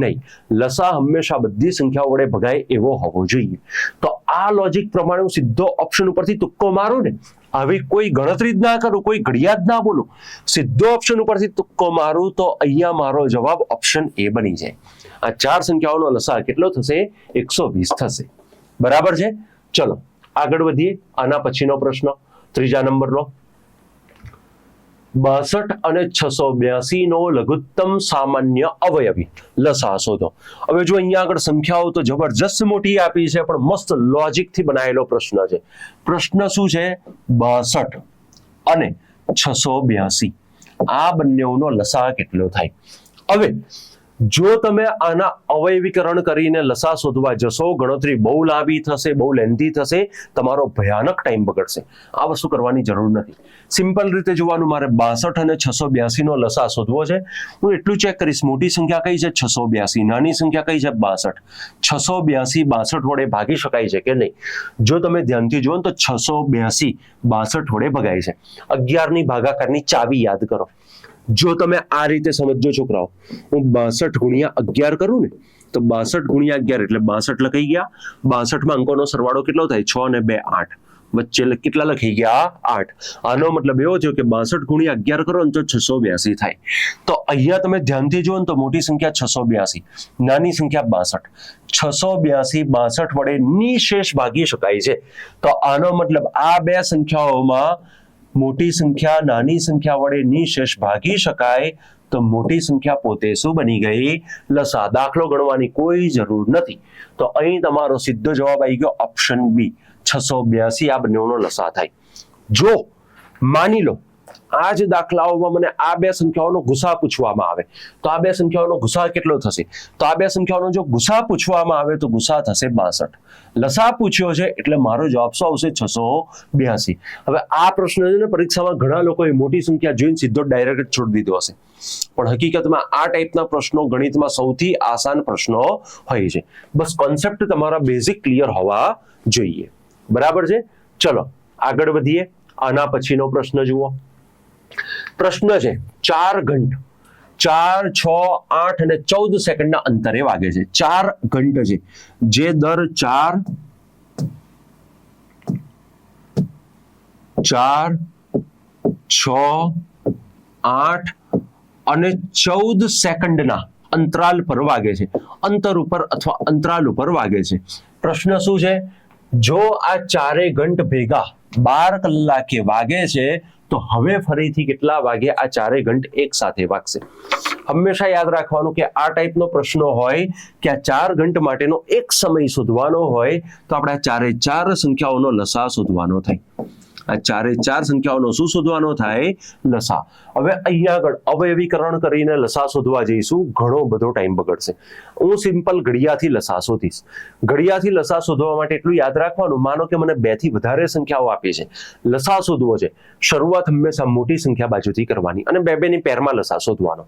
નહીં. લસા હંમેશા બધી સંખ્યાઓ વડે ભગાય એવો હોવો જોઈએ. તો આ લોજિક પ્રમાણે હું સીધો ઓપ્શન ઉપરથી તુક્કો મારું ને, આવી કોઈ ગણતરી જ ના કરું, કોઈ ઘડિયા જ ના બોલું, સીધો ઓપ્શન ઉપરથી તુક્કો મારું તો અહીંયા મારો જવાબ ઓપ્શન એ બની જાય. આ 4 સંખ્યાઓનો લસા કેટલો થશે? 120 થશે. બરાબર છે. ચલો આગળ વધીએ. આના પછીનો પ્રશ્ન ત્રીજા નંબરનો, 62 અને 682 નો લઘુત્તમ સામાન્ય અવયવી લસા શોધો. હવે જો અહીંયા આગળ સંખ્યાઓ તો જબરજસ્ત મોટી આપી છે, પણ મસ્ત લોજિક થી બનાવેલો પ્રશ્ન છે. પ્રશ્ન શું છે? 62 અને 682 આ બંનેનો લસા કેટલો થાય? હવે જો તમે આના અવયવીકરણ કરીને લસા શોધવા જશો, ગણતરી બહુ લાંબી થશે, બહુ લેન્ધી થશે, તમારો ભયાનક ટાઈમ બગડશે. આ વસ્તુ કરવાની જરૂર નથી. સિમ્પલ રીતે જોવાનું, મારે 62 અને 682 નો લસા શોધવો છે. હું એટલું ચેક કરીશ, મોટી સંખ્યા કઈ છે? 682. નાની સંખ્યા કઈ છે? 62. 682 62 વડે ભાગી શકાય છે કે નહીં? જો તમે ધ્યાનથી જુઓ તો 682 62 વડે ભગાય છે. 11 ની ભાગાકારની ચાવી યાદ કરો. જો તમે આ રીતે સમજો છોકરાઓ, હું 62 ગુણ્યા 11 કરું ને, તો 62 ગુણ્યા 11 એટલે 62 લખાઈ ગયા. 62 માં અંકોનો સરવાળો કેટલો થાય? 6 અને 2 8. વચ્ચે કેટલા લખી ગયા? 8. આનો મતલબ એવો થયો કે 62 ગુણ્યા 11 કરો ને તો 682 થાય. તો અહીંયા તમે ધ્યાનથી જુઓ ને તો મોટી સંખ્યા 682, નાની સંખ્યા 62. 682 62 વડે નિશેષ ભાગી શકાય છે. તો આનો મતલબ આ બે સંખ્યાઓમાં મોટી સંખ્યા નાની સંખ્યા વડે નિશેષ ભાગી શકાય, તો મોટી સંખ્યા પોતે શું બની ગઈ? લસા. દાખલો ગણવાની કોઈ જરૂર નથી. તો અહીં તમારો સીધો જવાબ આવી ગયો ઓપ્શન બી, 682 આ બંનેનો લસા થાય. જો માની લો આ જ દાખલાઓમાં મને આ બે સંખ્યાઓનો ગુસા પૂછવામાં આવે, તો આ બે સંખ્યાઓનો ગુસા કેટલો થશે? તો આ બે સંખ્યાઓનો જો ગુસા પૂછવામાં આવે તો ગુસા થશે 62. લસા પૂછ્યો છે એટલે મારો જવાબ શું આવશે? 682. હવે આ પ્રશ્ન છે ને, પરીક્ષામાં ઘણા લોકોએ મોટી સંખ્યા જોઈને સીધો ડાયરેક્ટ છોડી દીધો હશે, પણ હકીકતમાં આ ટાઈપના પ્રશ્નો ગણિતમાં સૌથી આસાન પ્રશ્નો હોય છે. બસ કોન્સેપ્ટ તમારા બેઝિક ક્લિયર હોવા જોઈએ. બરાબર છે. ચલો આગળ વધીએ. આના પછીનો પ્રશ્ન જુઓ. પ્રશ્ન છે 4 ઘંટ 4, 6, 8 અને 14 સેકન્ડના અંતરે વાગે છે. 4 ઘંટ છે જે દર 4, 6, 8 અને 14 સેકન્ડના અંતરાલ પર વાગે છે. અંતર ઉપર અથવા અંતરાલ ઉપર વાગે છે. પ્રશ્ન શું છે? જો આ ચારે ઘંટ ભેગા 12 કલાકે વાગે છે, તો હવે ફરીથી કેટલા વાગે આ ચારે ઘંટ એક સાથે વાગશે? હંમેશા યાદ રાખવાનું કે આ ટાઈપનો પ્રશ્નો હોય કે આ 4 ઘંટ માટેનો એક સમય શોધવાનો હોય, તો આપણે આ ચારે ચાર સંખ્યાઓનો લસા શોધવાનો થાય. આ ચારે ચાર સંખ્યાઓનો શું શોધવાનો થાય? લસા. હવે અહીંયા આગળ અવયવીકરણ કરીને લસા શોધવા જઈશું, ઘણો બધો ટાઈમ બગડશે. હું સિમ્પલ ઘડિયાથી લસા શોધીશ. ઘડિયાથી લસા શોધવા માટે એટલું યાદ રાખવાનું, માનો કે મને 2 થી વધારે સંખ્યાઓ આપી છે, લસા શોધવો છે. શરૂઆત હંમેશા મોટી સંખ્યા બાજુથી કરવાની અને 2 ની પેરમાં લસા શોધવાનો.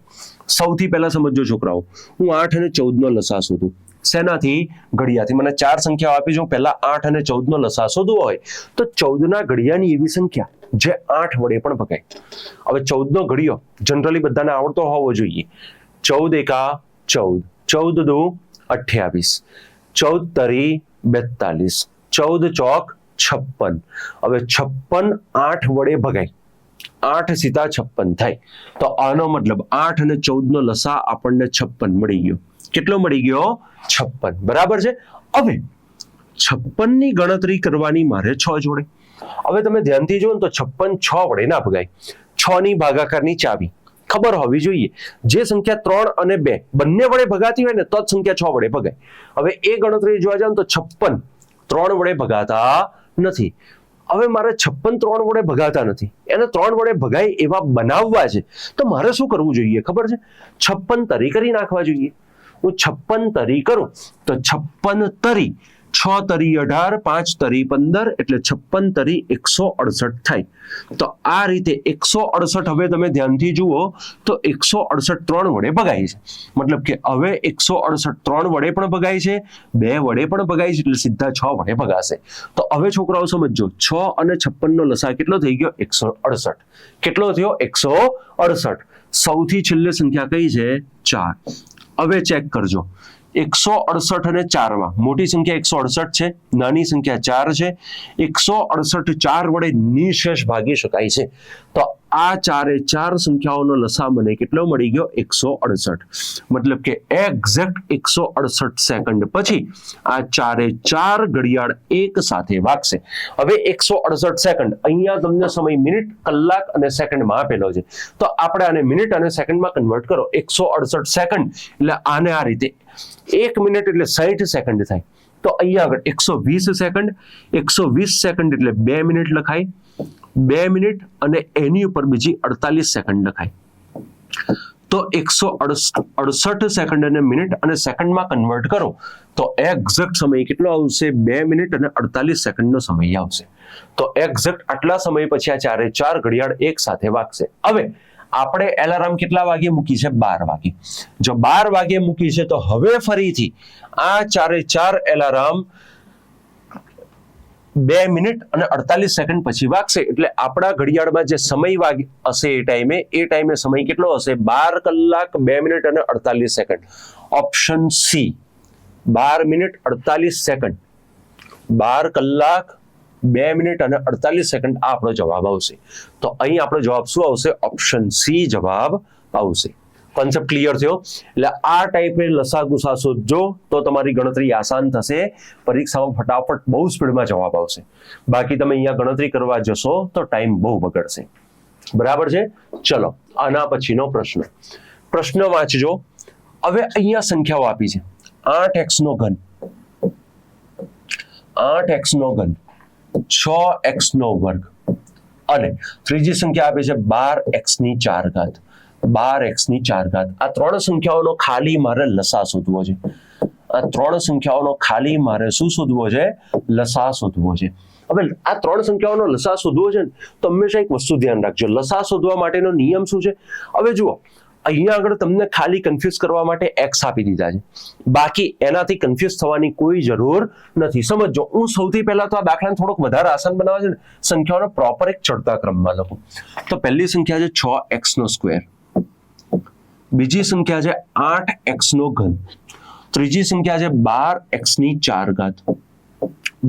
સૌથી પહેલા સમજો છોકરાઓ, હું 8 અને 14 નો લસા શોધું. શેનાથી? ઘડિયાથી. મને 4 સંખ્યાઓ આપી છે, પહેલા 8 અને 14 નો લસા શોધવો હોય તો 14 ના ઘડિયાની એવી સંખ્યા જે 8 વડે પણ ભગાય. હવે 14 નો ઘડિયો જનરલી બધાને આવડતો હોવો જોઈએ. 14 એકા 14, 14 દુ 28, 14 તરી 42, 14 ચોક 56. હવે 56 8 વડે ભગાય, 8 સીધા 56 થાય. તો આનો મતલબ 8 અને 14 નો લસા આપણને 56 મળી ગયો. કેટલો મળી ગયો? 56. બરાબર છે. હવે 56 ની ગણતરી કરવાની મારે 6 જોડે. હવે તમે ધ્યાનથી જુઓ તો 56 6 વડે ના ભગાય. 6 ની ભાગાકારની ચાવી ખબર હોવી જોઈએ. જે સંખ્યા 3 અને 2 બંને વડે ભગાતી હોય ને તો જ સંખ્યા 6 વડે ભગાય. હવે એ ગણતરી જોવા જાવ તો 56 3 વડે ભગાતા નથી. હવે મારે 56 3 વડે ભગાતા નથી, એને 3 વડે ભગાય એવા બનાવવા છે, તો મારે શું કરવું જોઈએ ખબર છે? 56 તરી કરી નાખવા જોઈએ. હું 56 તરી કરું તો 56 તરી 6 તરી 18, 5 તરી 15 એટલે 56 તરી 168 થાય। તો આ રીતે 168 હવે તમે ધ્યાનથી જુઓ તો 168 3 વડે ભગાય છે, મતલબ કે હવે 168 3 વડે પણ ભગાય છે, 2 વડે પણ ભગાય છે, એટલે સીધા 6 વડે ભગાશે। તો હવે છોકરાઓ સમજો, 6 અને 56 નો લસા કેટલો થઈ ગયો? 168। કેટલો થયો? 168। સૌથી છેલ્લે સંખ્યા કઈ છે? 4। હવે ચેક કરજો, 168 અને 4 માં મોટી સંખ્યા 168 છે, નાની સંખ્યા 4 છે। 168 4 વડે નિશેષ ભાગી શકાય છે। તો આ 4 સંખ્યાઓનો લસા મને કેટલો મળી ગયો? 168। મતલબ કે એક્ઝેક્ટ 168 સેકન્ડ પછી આ 4 ઘડિયાળ એક સાથે વાગશે। હવે 168 સેકન્ડ, અહીંયા તમને સમય મિનિટ, કલાક અને સેકન્ડમાં આપેલો છે, તો આપણે આને મિનિટ અને સેકન્ડમાં કન્વર્ટ કરો। 168 સેકન્ડ એટલે આને આ રીતે 1 મિનિટ એટલે 60 સેકન્ડ થાય। તો અહીંયા આગળ 120 સેકન્ડ, 120 સેકન્ડ એટલે 2 મિનિટ લખાય, 2 મિનિટ અને એની ઉપર બીજી 48 સેકન્ડ લખાય। તો 168 સેકન્ડ અને મિનિટ અને સેકન્ડમાં કન્વર્ટ કરો તો એક્ઝેક્ટ સમય કેટલો આવશે? 2 મિનિટ અને 48 સેકન્ડનો સમય આવશે। તો એક્ઝેક્ટ આટલા સમય પછી આ 4 ઘડિયાળ એક સાથે વાગશે। હવે આપણે એલાર્મ કેટલા વાગે મૂકી છે? 12 વાગે। જો 12 વાગે મૂકી છે તો હવે ફરીથી આ 4 એલાર્મ 2 મિનિટ અને 48 સેકન્ડ પછી વાગશે, એટલે આપણા ઘડિયાળમાં જે સમય હશે એ ટાઈમે સમય કેટલો હશે? 12 કલાક 2 મિનિટ અને 48 second. Option C, 12 minute 48 second, 12 કલાક 2 મિનિટ અને 48 સેકન્ડ આ આપણો જવાબ આવશે। તો અહીં આપણો જવાબ શું આવશે? ઓપ્શન સી જવાબ આવશે। કોન્સેપ્ટ ક્લિયર થયો? એટલે આ ટાઈપે લસા ગુસા શોધજો તો તમારી ગણતરી આસાન થશે, પરીક્ષામાં ફટાફટ બહુ સ્પીડમાં જવાબ આવશે। બાકી તમે અહીંયા ગણતરી કરવા જશો તો ટાઈમ બહુ બગડશે। બરાબર છે? ચલો આના પછીનો પ્રશ્ન વાંચજો। હવે અહીંયા સંખ્યાઓ આપી છે, 8x નો ઘન, 8x નો ઘન, 6x નો વર્ગ અને ત્રીજી સંખ્યા આપી છે 12x ની 4 ઘાત, 12x ની 4 ઘાત। આ ત્રણ સંખ્યાઓનો ખાલી મારે લસા શોધવો છે। આ ત્રણ સંખ્યાઓનો ખાલી મારે શું શોધવો છે? લસા શોધવો છે। હવે આ ત્રણ સંખ્યાઓનો લસા શોધવો છે ને, તો હંમેશા એક વસ્તુ ધ્યાન રાખજો, લસા શોધવા માટેનો નિયમ શું છે? હવે જુઓ, અહીંયા આગળ તમને ખાલી કન્ફ્યુઝ કરવા માટે x આપી દીધા છે, બાકી એનાથી કન્ફ્યુઝ થવાની કોઈ જરૂર નથી। સમજો, હું સૌથી પહેલા તો આ દાખલાને થોડોક વધારે આસાન બનાવવા છે ને, સંખ્યાઓનો પ્રોપર એક ચડતા ક્રમમાં લખું। તો પહેલી સંખ્યા છે 6x નો સ્ક્વેર, બીજી સંખ્યા છે 8x નો ઘન, ત્રીજી સંખ્યા છે 12x ની 4 ઘાત,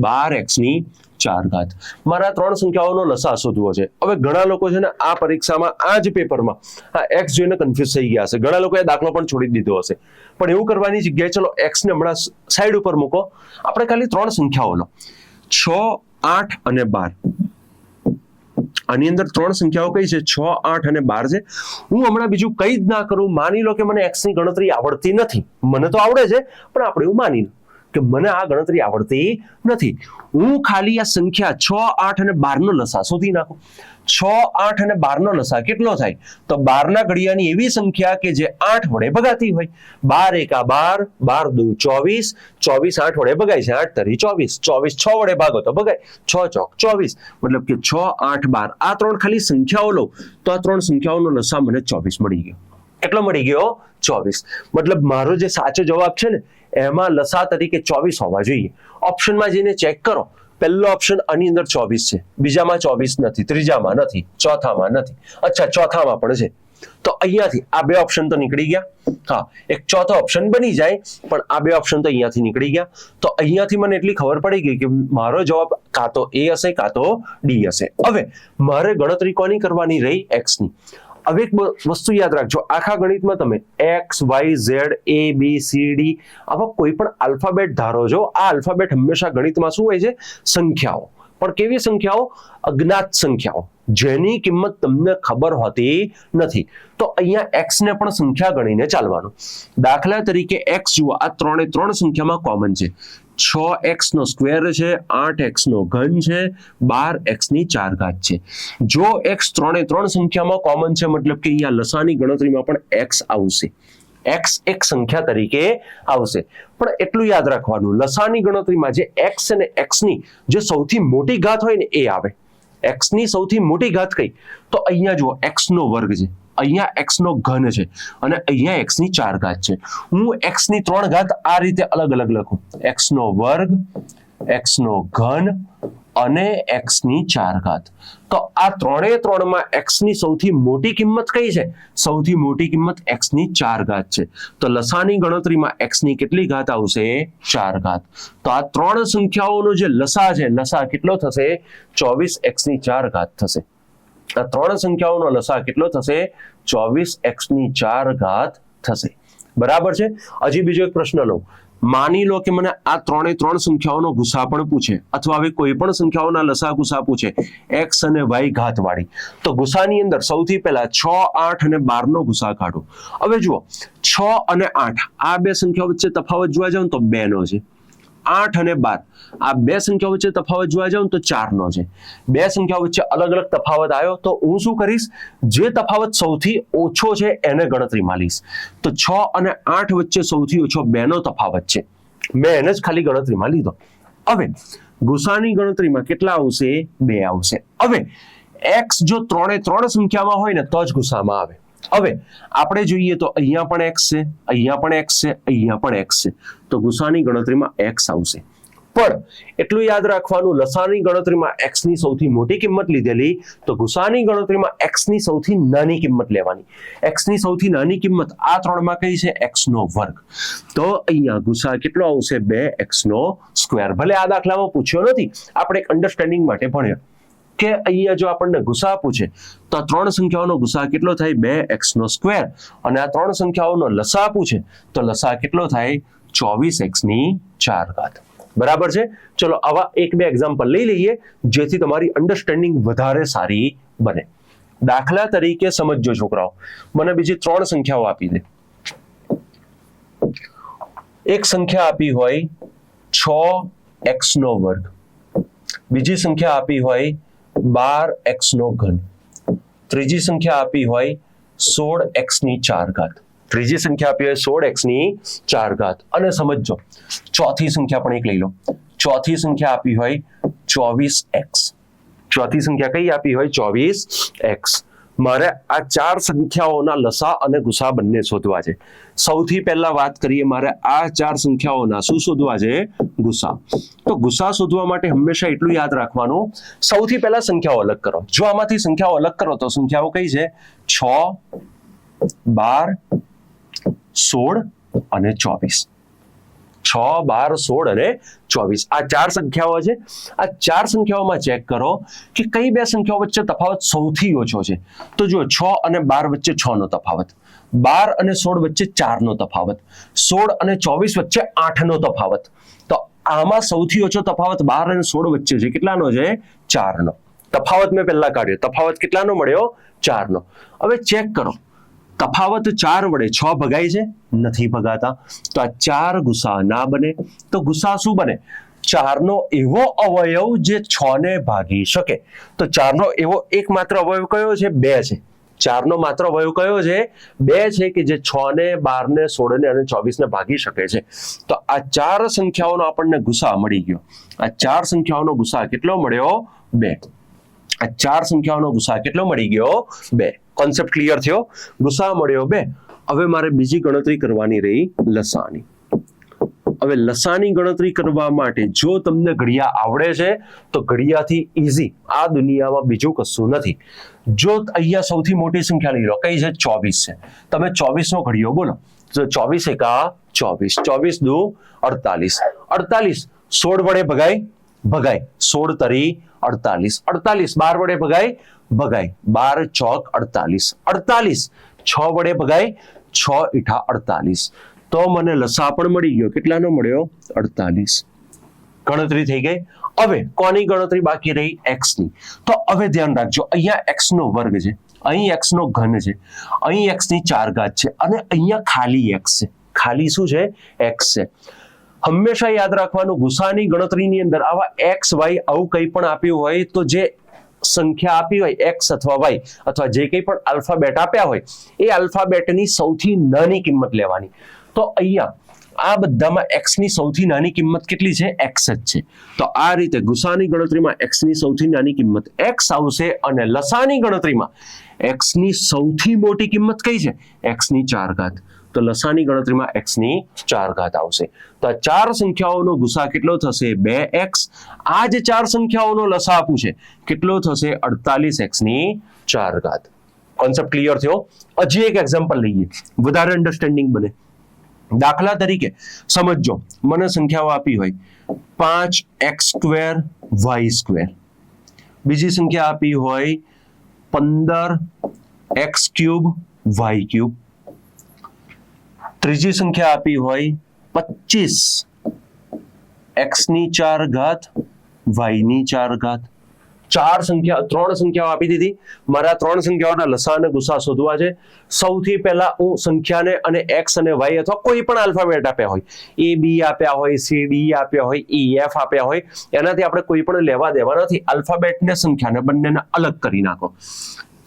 12x ની 4 ઘાત। મારા ત્રણ સંખ્યાઓનો લસા શોધવો છે। હવે ઘણા લોકો છે ને આ પરીક્ષામાં આ જ પેપરમાં આ x જોઈને કન્ફ્યુઝ થઈ ગયા હશે, ઘણા લોકોએ દાખલો પણ છોડી દીધો હશે, પણ એવું કરવાની જગ્યાએ ચલો x ને હમણાં સાઈડ ઉપર મૂકો, આપણે ખાલી ત્રણ સંખ્યાઓ લો, 6, 8 અને 12। આની અંદર ત્રણ સંખ્યાઓ કઈ છે? 6, 8 અને 12 છે। હું હમણાં બીજું કઈ જ ના કરું, માની લો કે મને x ની ગણતરી આવડતી નથી, મને તો આવડે છે પણ આપણે એવું માની લો કે મને આ ગણતરી આવડતી નથી, હું ખાલી આ સંખ્યા 6, 8 અને 12 નો લસા શોધી નાખું। 6, 8 અને 12 નો લસા કેટલો થાય? તો 12 ના ઘડિયાની એવી સંખ્યા કે જે 8 વડે ભગાતી હોય। 12 એકા 12, 12 દુ 24, 24 8 વડે ભગાય છે, 8 તરી 24, 24 6 વડે ભાગો તો ભગાય, 6 ચોક 24, મતલબ કે 6, 8, 12 આ ત્રણ ખાલી સંખ્યાઓ લો તો આ ત્રણ સંખ્યાઓનો લસા મને 24 મળી ગયો। કેટલો મળી ગયો? 24। મતલબ મારો જે સાચો જવાબ છે ને એમાં લસા તરીકે 24 હોવા જોઈએ। ઓપ્શનમાં જઈને ચેક કરો, પહેલો ઓપ્શન આની અંદર 24 છે, બીજામાં 24 નથી, ત્રીજામાં નથી, ચોથામાં નથી, અચ્છા ચોથામાં પણ છે, તો અહીંયાથી આ બે ઓપ્શન તો નીકળી ગયા। હા, એક ચોથો ઓપ્શન બની જાય પણ આ બે ઓપ્શન તો અહીંયાથી નીકળી ગયા। તો અહીંયાથી મને એટલી ખબર પડી ગઈ કે મારો જવાબ કાં તો A હશે કાં તો D હશે। હવે મારે ગણતરી કોની કરવાની રહી? x ની। હવે એક વસ્તુ યાદ રાખજો, આખા ગણિતમાં તમે x, y, z, a, b, c, d આવા કોઈ પણ આલ્ફાબેટ ધારો છો, આ આલ્ફાબેટ હંમેશા ગણિતમાં શું હોય છે? સંખ્યાઓ। પણ કેવી સંખ્યાઓ? અજ્ઞાત સંખ્યાઓ, જેની કિંમત તમને ખબર હોતી નથી। તો અહીંયા x ને પણ સંખ્યા ગણીને ચાલવાનું। દાખલા તરીકે x જુઓ, આ ત્રણે ત્રણ સંખ્યામાં કોમન છે, 6x નો સ્ક્વેર છે, 8x નો ઘન છે, 12x ની 4 ઘાત છે। જો x ત્રણે ત્રણ સંખ્યામાં કોમન છે, મતલબ કે અહીંયા લસાની ગણતરીમાં પણ x આવશે। x એક સંખ્યા તરીકે આવશે. પણ એટલું યાદ રાખવાનું, લસાની ગણતરીમાં જે x અને x ની જે સૌથી મોટી ઘાત હોય ને એ આવે. x ની સૌથી મોટી ઘાત કઈ? તો અહીંયા જુઓ x નો વર્ગ છે, અહીંયા x નો ઘન છે અને અહીંયા x ની 4 ઘાત છે. હું x ની 3 ઘાત આ રીતે અલગ અલગ લખું, x નો વર્ગ, x નો ઘન અને x ની 4 ઘાત. તો આ ત્રણે ત્રણમાં x ની સૌથી મોટી કિંમત કઈ છે? સૌથી મોટી કિંમત x ની 4 ઘાત છે. તો લસાની ગણતરીમાં x ની કેટલી ઘાત આવશે? 4 ઘાત. તો આ ત્રણ સંખ્યાઓનો જે લસા છે, લસા કેટલો થશે? 24x ની 4 ઘાત થશે. આ ત્રણ સંખ્યાઓનો લસા કેટલો થશે? 24x ની 4 ઘાત થશે. બરાબર છે. હજી બીજો એક પ્રશ્ન લઉં. માની લો કે મને આ ત્રણે ત્રણ સંખ્યાઓનો ગુસા પણ પૂછે, અથવા હવે કોઈ પણ સંખ્યાઓના લસા ગુસા પૂછે, x અને y ઘાત વાળી, તો ગુસાની અંદર સૌથી પહેલા 6, 8 અને 12 નો ગુસા કાઢો. હવે જુઓ, 6 અને 8 આ બે સંખ્યાઓ વચ્ચે તફાવત જોવા જાવ તો 2 નો છે. 8 અને 12 આ બે સંખ્યાઓ વચ્ચે તફાવત જોવા જાવ તો 4 નો છે. બે સંખ્યાઓ વચ્ચે અલગ અલગ તફાવત આવ્યો તો હું શું કરીશ? જે તફાવત સૌથી ઓછો છે એને ગણતરીમાં લઈશ. તો 6 અને 8 વચ્ચે સૌથી ઓછો 2 નો તફાવત છે, મેં એને જ ખાલી ગણતરીમાં લીધો. હવે ગુસાની ગણતરીમાં કેટલા આવશે? 2 આવશે. હવે x જો ત્રણે ત્રણ સંખ્યામાં હોય ને તો જ ગુસામાં આવે. હવે આપણે જોઈએ તો અહીંયા પણ x છે, અહીંયા પણ x છે, અહીંયા પણ x છે, તો ગુસાની ગણતરીમાં x આવશે. પણ એટલું યાદ રાખવાનું, લસાની ગણતરીમાં x ની સૌથી મોટી કિંમત લીધેલી, તો ગુસાની ગણતરીમાં x ની સૌથી નાની કિંમત લેવાની. x ની સૌથી નાની કિંમત આ ત્રણમાં કઈ છે? x નો વર્ગ. તો અહીંયા ગુસા કેટલો આવશે? 2x નો સ્ક્વેર. ભલે આ દાખલામાં પૂછ્યો નથી, આપણે એક અન્ડરસ્ટેન્ડિંગ માટે ભણ્યા કે અહીંયા જો આપણને ગુસા પૂછે તો આ ત્રણ સંખ્યાઓનો ગુસા કેટલો થાય? 2x નો સ્ક્વેર. અને આ ત્રણ સંખ્યાઓનો લસા પૂછે તો લસા કેટલો થાય? 24x ની 4 ઘાત. બરાબર છે. ચલો આવા એક બે એક્ઝામ્પલ લઈ લઈએ જેથી તમારી અન્ડરસ્ટેન્ડિંગ વધારે સારી બને. દાખલા તરીકે સમજજો છોકરાઓ, મને બીજી 3 સંખ્યાઓ આપી દે. એક સંખ્યા આપી હોય 6x નો વર્ગ, બીજી સંખ્યા આપી હોય 12x નો ઘન, ત્રીજી સંખ્યા આપી હોય 16x ની 4 ઘાત, ત્રીજી સંખ્યા આપી હોય 16x ની 4 ઘાત. અને સમજો ચોથી સંખ્યા પણ એક લઈ લો. ચોથી સંખ્યા આપી હોય 24x. ચોથી સંખ્યા કઈ આપી હોય? 24x. મારે આ 4 સંખ્યાઓના લસા અને ગુસા બંને શોધવા છે. સૌથી પહેલા વાત કરીએ, મારે આ 4 સંખ્યાઓના શું શોધવા છે? ગુસા. તો ગુસા શોધવા માટે હંમેશા એટલું યાદ રાખવાનું, સૌથી પહેલા સંખ્યાઓ અલગ કરો. જો આમાંથી સંખ્યાઓ અલગ કરો તો સંખ્યાઓ કઈ છે? 6, 12, 16 અને 24. 6, 12, 16 અને 24 આ 4 સંખ્યાઓ છે. આ 4 સંખ્યાઓમાં ચેક કરો કે કઈ બે સંખ્યાઓ વચ્ચે તફાવત સૌથી ઓછો છે. તો જો 6 અને 12 વચ્ચે 6 નો તફાવત, 12 અને 16 વચ્ચે 4 નો તફાવત, 16 અને 24 વચ્ચે 8 નો તફાવત. તો આમાં સૌથી ઓછો તફાવત 12 અને 16 વચ્ચે છે. કેટલાનો છે? 4 નો તફાવત. મેં પહેલા કાઢ્યો, તફાવત કેટલાનો મળ્યો? 4 નો. હવે ચેક કરો, તફાવત 4 વડે 6 ભગાય છે? નથી ભગાતા. તો આ 4 ગુસા ના બને. તો ગુસા શું બને? 4 નો એવો અવયવ જે 6 ને ભાગી શકે. તો 4 નો એવો એકમાત્ર અવયવ કયો છે? 2 છે. 4 નો માત્ર અવયવ કયો છે? 2 છે કે જે 6 ને 12 ને 16 ને અને 24 ને ભાગી શકે છે. તો આ 4 સંખ્યાઓનો આપણને ગુસા મળી ગયો. આ 4 સંખ્યાઓનો ગુસા કેટલો મળ્યો? 2. આ 4 સંખ્યાઓનો ગુસા કેટલો મળી ગયો? 2. કોન્સેપ્ટ ક્લિયર થયો? ગુસા મળ્યો 2. હવે મારે બીજી ગણતરી કરવાની રહી લસાની. હવે લસાની ગણતરી કરવા માટે જો તમને ઘડિયા આવડે છે તો ઘડિયાથી ઈઝી, આ દુનિયામાં બીજું કશું નથી. જો અહીંયા સૌથી મોટી સંખ્યા લઈ લો, કઈ છે? 24 છે. તમે 24 નો ઘડિયો બોલો તો 24 એકા 24, 24 દુ 48, 48 16 વડે ભગાય? ભગાય. 16 તરી 48, 48 12 વડે ભગાય? ભગાય. 12 ચોક 48, 48 6 વડે ભગાય? 6 ઈઠા 48. તો મને લસા પણ મળી ગયો. કેટલાનો મળ્યો? 48. ગણતરી થઈ ગઈ. હવે કોની ગણતરી બાકી રહી? x ની. તો હવે ધ્યાન રાખજો, અહીંયા x નો વર્ગ છે, અહીં x નો ઘન છે, અહીં x ની 4 ઘાત છે અને અહીંયા ખાલી x છે. ખાલી શું છે? x છે. હંમેશા યાદ રાખવાનું, ગુસાની ગણતરીની અંદર આવા x y આવું કંઈ પણ આપ્યું હોય તો જે સંખ્યા આપી હોય x અથવા y અથવા જે કંઈ પણ આલ્ફાબેટ આપ્યા હોય એ આલ્ફાબેટની સૌથી નાની કિંમત લેવાની. તો અહીંયા આ બધામાં x ની સૌથી નાની કિંમત કેટલી છે? x જ છે. તો આ રીતે ગુસાની ગણતરીમાં x ની સૌથી નાની કિંમત x આવશે અને લસાની ગણતરીમાં x ની સૌથી મોટી કિંમત કઈ છે? x ની 4 ઘાત. તો લસાની ગણતરીમાં x ની 4 ઘાત આવશે. તો આ ચાર સંખ્યાઓનો ગુસા કેટલો થશે? 2x. આ જે ચાર સંખ્યાઓનો લસા આપું છે કેટલો થશે? 48x ની 4 ઘાત. કોન્સેપ્ટ ક્લિયર થયો? હજી એક એક્ઝામ્પલ લઈએ, વધારે અન્ડરસ્ટેન્ડિંગ બને. દાખલા તરીકે સમજો, મને સંખ્યાઓ આપી હોય 5x² y², બીજી સંખ્યા આપી હોય 15x³ y³, ત્રીજી સંખ્યા આપી હોય 25x ની 4 ઘાત y ની 4 ઘાત. ત્રણ સંખ્યાઓ આપી દીધી. મારા ત્રણ સંખ્યાઓના લસા અને ગુસા શોધવા છે. સૌથી પહેલા હું સંખ્યાને અને x અને y અથવા કોઈ પણ આલ્ફાબેટ આપ્યા હોય, a b આપ્યા હોય, c d આપ્યા હોય, e f આપ્યા હોય, એનાથી આપણે કોઈ પણ લેવા દેવા નથી. આલ્ફાબેટને સંખ્યાને બંનેને અલગ કરી નાખો.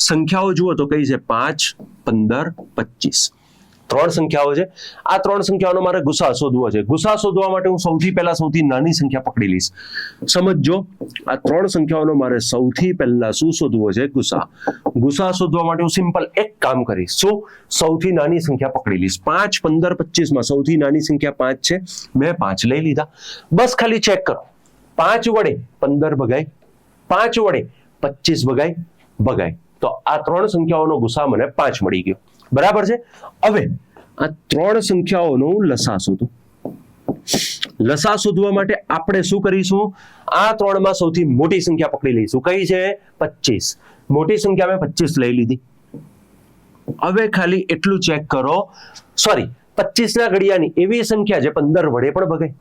સંખ્યાઓ જુઓ તો કઈ છે? 5, 15, 25. ત્રણ સંખ્યાઓ છે. આ ત્રણ સંખ્યાઓનો મારે ગુસા શોધવો છે. ગુસા શોધવા માટે હું સૌથી પહેલા સૌથી નાની સંખ્યા પકડી લઈશ. સમજો, આ ત્રણ સંખ્યાઓનો મારે સૌથી પહેલા શું શોધવો છે? ગુસા. ગુસા શોધવા માટે હું સિમ્પલ એક કામ કરીશ. શું? સૌથી નાની સંખ્યા પકડી લઈશ. 5, 15, 25 માં સૌથી નાની સંખ્યા 5 છે. મેં 5 લઈ લીધા. બસ ખાલી ચેક કરો. 5 વડે 15 ભગાય, 5 વડે 25 ભગાય. તો આ ત્રણ સંખ્યાઓનો ગુસા મને 5 મળી ગયો. બરાબર છે. હવે આ ત્રણ સંખ્યાઓનો લસા શોધો. લસા શોધવા માટે આપણે શું કરીશું? આ ત્રણમાં સૌથી મોટી સંખ્યા પકડી લઈશું. કઈ છે? 25. મોટી સંખ્યા મેં 25 લઈ લીધી. હવે ખાલી એટલું ચેક કરો, સોરી, 25 ના ઘડિયાની એવી સંખ્યા જે 15 વડે પણ ભગાય.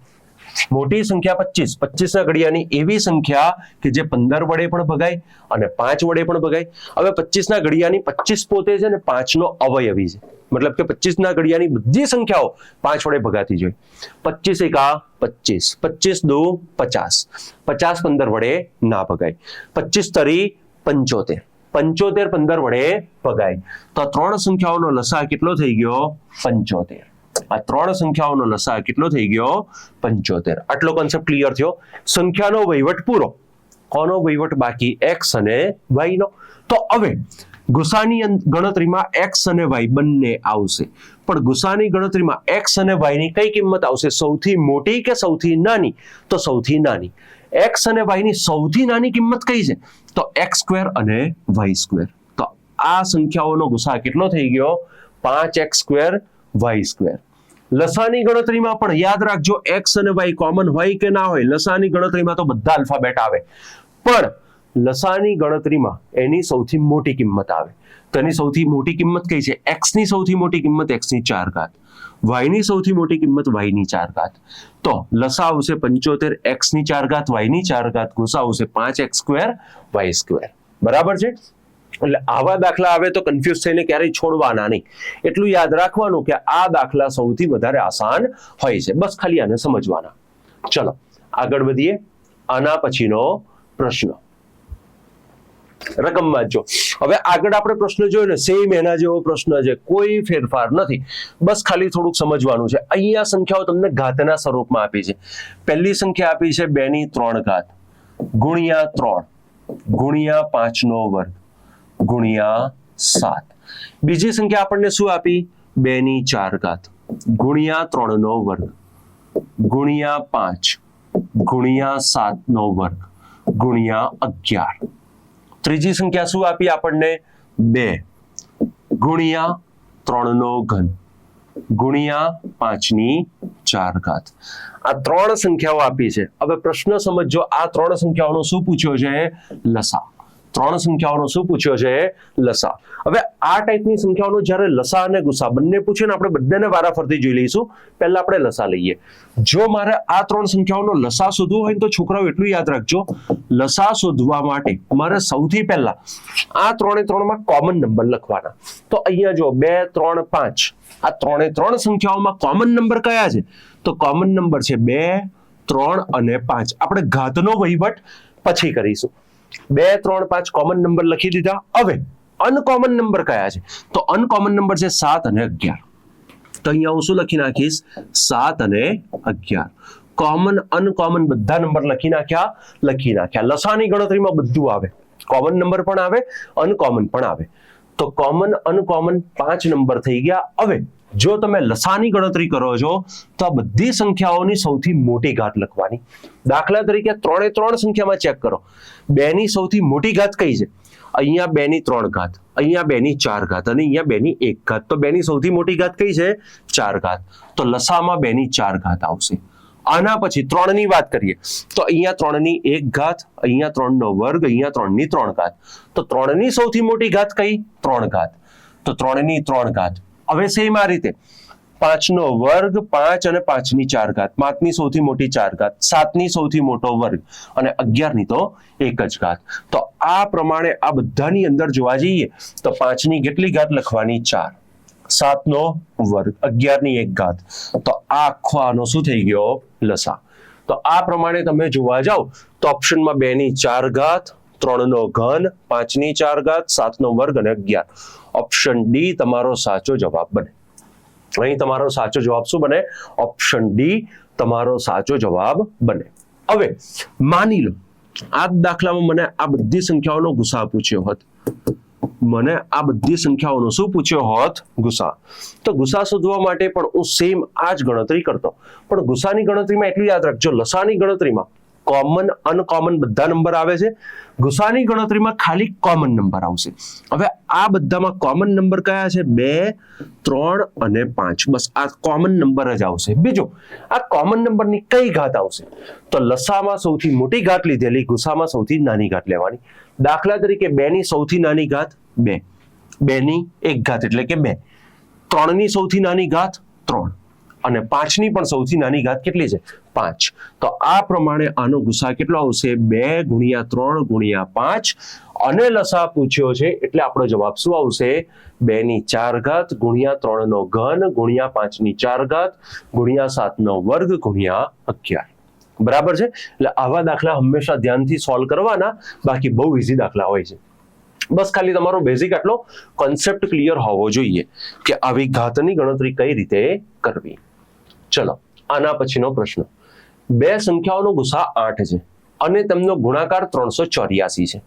મોટી સંખ્યા 25 ના ઘડિયાની એવી સંખ્યા કે જે 15 વડે પણ ભગાય અને 5 વડે પણ ભગાય. હવે 25 ના ઘડિયાની 25 પોતે છે ને 5 નો અવયવી છે. મતલબ કે 25 ના ઘડિયાની બધી સંખ્યાઓ 5 વડે ભગાતી જોઈએ. 25 એકા 25, 25 દુ 50, 50 15 વડે ના ભગાય. 25 તરી 75, 75 15 વડે ભગાય. તો ત્રણ સંખ્યાઓનો લસા કેટલો થઈ ગયો? 75. આ ત્રણ સંખ્યાઓનો લસા કેટલો થઈ ગયો? 75. આટલો કોન્સેપ્ટ ક્લિયર થયો? સંખ્યાનો વહીવટ પૂરો. કોનો વહીવટ બાકી? x અને y નો. તો હવે ગુસાની ગણતરીમાં x અને y બંને આવશે, પણ ગુસાની ગણતરીમાં x અને y ની કઈ કિંમત આવશે? સૌથી મોટી કે સૌથી નાની? તો સૌથી નાની. x અને y ની સૌથી નાની કિંમત કઈ છે? તો x² અને y². તો આ સંખ્યાઓનો ગુસા કેટલો થઈ ગયો? 5x² y². લસાની ગણતરીમાં પણ યાદ રાખજો, x અને y કોમન હોય કે ના હોય, લસાની ગણતરીમાં તો બધા આલ્ફાબેટ આવે, પણ લસાની ગણતરીમાં એની સૌથી મોટી કિંમત આવે. તો એની સૌથી મોટી કિંમત કઈ છે? x ની સૌથી મોટી કિંમત x ની 4 ઘાત, y ની સૌથી મોટી કિંમત y ની 4 ઘાત. તો લસા આવશે 75, x ની 4 ઘાત, y ની 4 ઘાત, ગુસા આવશે 5x² y². બરાબર છે? એટલે આવા દાખલા આવે તો કન્ફ્યુઝ થઈને ક્યારેય છોડવાના નહીં. એટલું યાદ રાખવાનું કે આ દાખલા સૌથી વધારે આસાન હોય છે. બસ ખાલી આને સમજવાના. ચલો આગળ વધીએ. આના પછીનો પ્રશ્ન રકમમાં જો. હવે આગળ આપણે પ્રશ્ન જોયો ને, સેમ એના જેવો પ્રશ્ન છે, કોઈ ફેરફાર નથી. બસ ખાલી થોડુંક સમજવાનું છે. અહીંયા સંખ્યાઓ તમને ઘાતના સ્વરૂપમાં આપી છે. પહેલી સંખ્યા આપી છે 2 ની 3 ઘાત ગુણ્યા 3 ગુણ્યા 5 નો વર્ગ ગુણ્યા 7. બીજી સંખ્યા આપણને શું આપી? 2 ની 4 ઘાત ગુણ્યા 3 નો વર્ગ ગુણ્યા 5 ગુણ્યા 7 નો વર્ગ ગુણ્યા 11. ત્રીજી સંખ્યા શું આપી આપણને? 2 ગુણ્યા 3 નો ઘન ગુણ્યા 5 ની 4 ઘાત. આ ત્રણ સંખ્યાઓ આપી છે. હવે પ્રશ્ન સમજો, આ ત્રણ સંખ્યાઓનો શું પૂછ્યો છે? લસા. ત્રણ સંખ્યાઓનો શું પૂછ્યો છે? લસા. હવે આ ટાઈપની સંખ્યાઓનો જ્યારે લસા અને ગુસા બંને પૂછે ને, આપણે બધાને વારાફરતી જોઈ લઈશું. પહેલા આપણે લસા લઈએ. જો મારે આ ત્રણ સંખ્યાઓનો લસા શોધવો હોય તો છોકરાઓ એટલું યાદ રાખજો, લસા શોધવા માટે મારે સૌથી પહેલા આ ત્રણે ત્રણમાં કોમન નંબર લખવાના. તો અહીંયા જો 2, 3, 5, આ ત્રણે ત્રણ સંખ્યાઓમાં કોમન નંબર કયા છે? તો કોમન નંબર છે 2, 3 અને 5. આપણે ઘાતનો વહીવટ પછી કરીશું. 2, 3, 5 કોમન નંબર લખી દીધા. હવે અનકોમન નંબર કયા છે? તો અનકોમન નંબર છે 7 અને 11. તો અહીંયા હું શું લખી નાખીશ? 7 અને 11. કોમન અનકોમન બધા નંબર લખી નાખ્યા. લસાની ગણતરીમાં બધું આવે, કોમન નંબર પણ આવે, અનકોમન પણ આવે. તો કોમન અનકોમન 5 નંબર થઈ ગયા. હવે જો તમે લસાની ગણતરી કરો છો તો આ બધી સંખ્યાઓની સૌથી મોટી ઘાત લખવાની. દાખલા તરીકે 3 એ 3 સંખ્યામાં ચેક કરો. 2 ની સૌથી મોટી ઘાત કઈ છે? અહીંયા 2 ની 3 ઘાત, અહીંયા 2 ની 4 ઘાત અને અહીંયા 2 ની 1 ઘાત. તો 2 ની સૌથી મોટી ઘાત કઈ છે? 4 ઘાત. તો લસામાં 2 ની 4 ઘાત આવશે. આના પછી 3 ની વાત કરીએ તો અહીંયા 3 ની 1 ઘાત, અહીંયા 3 નો વર્ગ, અહીંયા 3 ની 3 ઘાત. તો 3 ની સૌથી મોટી ઘાત કઈ? 3 ઘાત. તો 3 ની 3 ઘાત. હવે સેમ આ રીતે 5 નો વર્ગ, 5 અને 5 ની 4 ઘાત, 5 ની સૌથી મોટી 4 ઘાત, 7 ની સૌથી મોટો વર્ગ અને 11 ની તો 1 જ ઘાત. તો આ પ્રમાણે આ બધાની અંદર જોવા જઈએ તો 5 ની કેટલી ઘાત લખવાની? 4. 7 નો વર્ગ, 11 ની 1 ઘાત. તો આ આખો આનો શું થઈ ગયો? લસા. તો આ પ્રમાણે તમે જોવા જાઓ તો ઓપ્શનમાં 2 ની 4 ઘાત, 3 નો ઘન, 5 ની 4 ઘાત, 7 નો વર્ગ અને 11. ઓપ્શન ડી તમારો સાચો જવાબ બને. અહીં તમારો સાચો જવાબ શું બને? ઓપ્શન ડી તમારો સાચો જવાબ બને. હવે માની લો આ દાખલામાં મને આ બધી સંખ્યાઓનો ગુસા પૂછ્યો હોત. મને આ બધી સંખ્યાઓનો શું પૂછ્યો હોત? ગુસા. તો ગુસા શોધવા માટે પણ હું સેમ આ જ ગણતરી કરતો. પણ ગુસાની ગણતરીમાં એટલું યાદ રાખજો, લસાની ગણતરીમાં કોમન અનકોમન બધા નંબર આવે છે. ગુસાની ગણતરીમાં ખાલી કોમન નંબર આવશે. હવે આ બધામાં કોમન નંબર કયા છે? 2, 3 અને 5. બસ આ કોમન નંબર જ આવશે. બીજું આ કોમન નંબરની કઈ ઘાત આવશે? તો લસામાં સૌથી મોટી ઘાત લીધેલી, ગુસામાં સૌથી નાની ઘાત લેવાની. દાખલા તરીકે 2 ની સૌથી નાની ઘાત 2, 2 ની 1 ઘાત એટલે કે 2, 3 ની સૌથી નાની ઘાત 3 અને 5 ની પણ સૌથી નાની ઘાત કેટલી છે? 5. તો આ પ્રમાણે આનો ગુસા કેટલો આવશે? 2 ગુણ્યા 3 ગુણ્યા 5 અને લસા પૂછ્યો છે એટલે આપણો જવાબ શું આવશે? 2 ની 4 ઘાત ગુણ્યા 3 નો ઘન ગુણ્યા 5 ની 4 ઘાત ગુણ્યા 7 નો વર્ગ ગુણ્યા 11. બરાબર છે? એટલે આવા દાખલા હંમેશા ધ્યાનથી સોલ્વ કરવાના, બાકી બહુ ઈઝી દાખલા હોય છે. બસ ખાલી તમારો બેઝિક આટલો કોન્સેપ્ટ ક્લિયર હોવો જોઈએ કે આવી ઘાતની ગણતરી કઈ રીતે કરવી. ચલો આના પછીનો પ્રશ્ન. 2 સંખ્યાઓનો ગુસા 8 છે અને તેમનો ગુણાકાર 384 છે.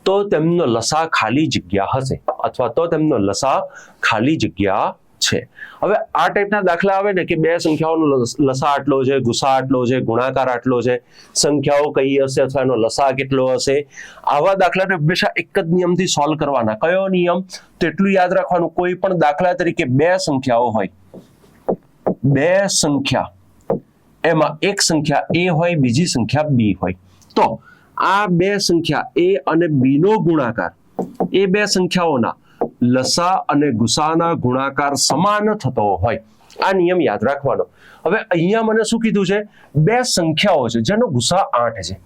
તો તેમનો લસા ખાલી જગ્યા હશે અથવા તો તેમનો લસા ખાલી જગ્યા છે. હવે આ ટાઈપના દાખલા આવે ને કે 2 સંખ્યાઓનો લસા આટલો છે, ગુસા આટલો છે, ગુણાકાર આટલો છે, સંખ્યાઓ કઈ હશે અથવા એનો લસા કેટલો હશે. આવા દાખલાને હંમેશા એક જ નિયમથી સોલ્વ કરવાના. કયો નિયમ? તો એટલું યાદ રાખવાનું, કોઈ પણ દાખલા તરીકે 2 સંખ્યાઓ હોય, 2 સંખ્યા, એમાં એક સંખ્યા a હોય, બીજી સંખ્યા b હોય. તો આ 2 સંખ્યા a અને b નો ગુણાકાર એ 2 સંખ્યાઓના લસા અને ગુસાના ગુણાકાર સમાન થતો હોય. આ નિયમ યાદ રાખવાનો. હવે અહીંયા મને શું કીધું છે? 2 સંખ્યાઓ છે જેનો ગુસા 8 છે.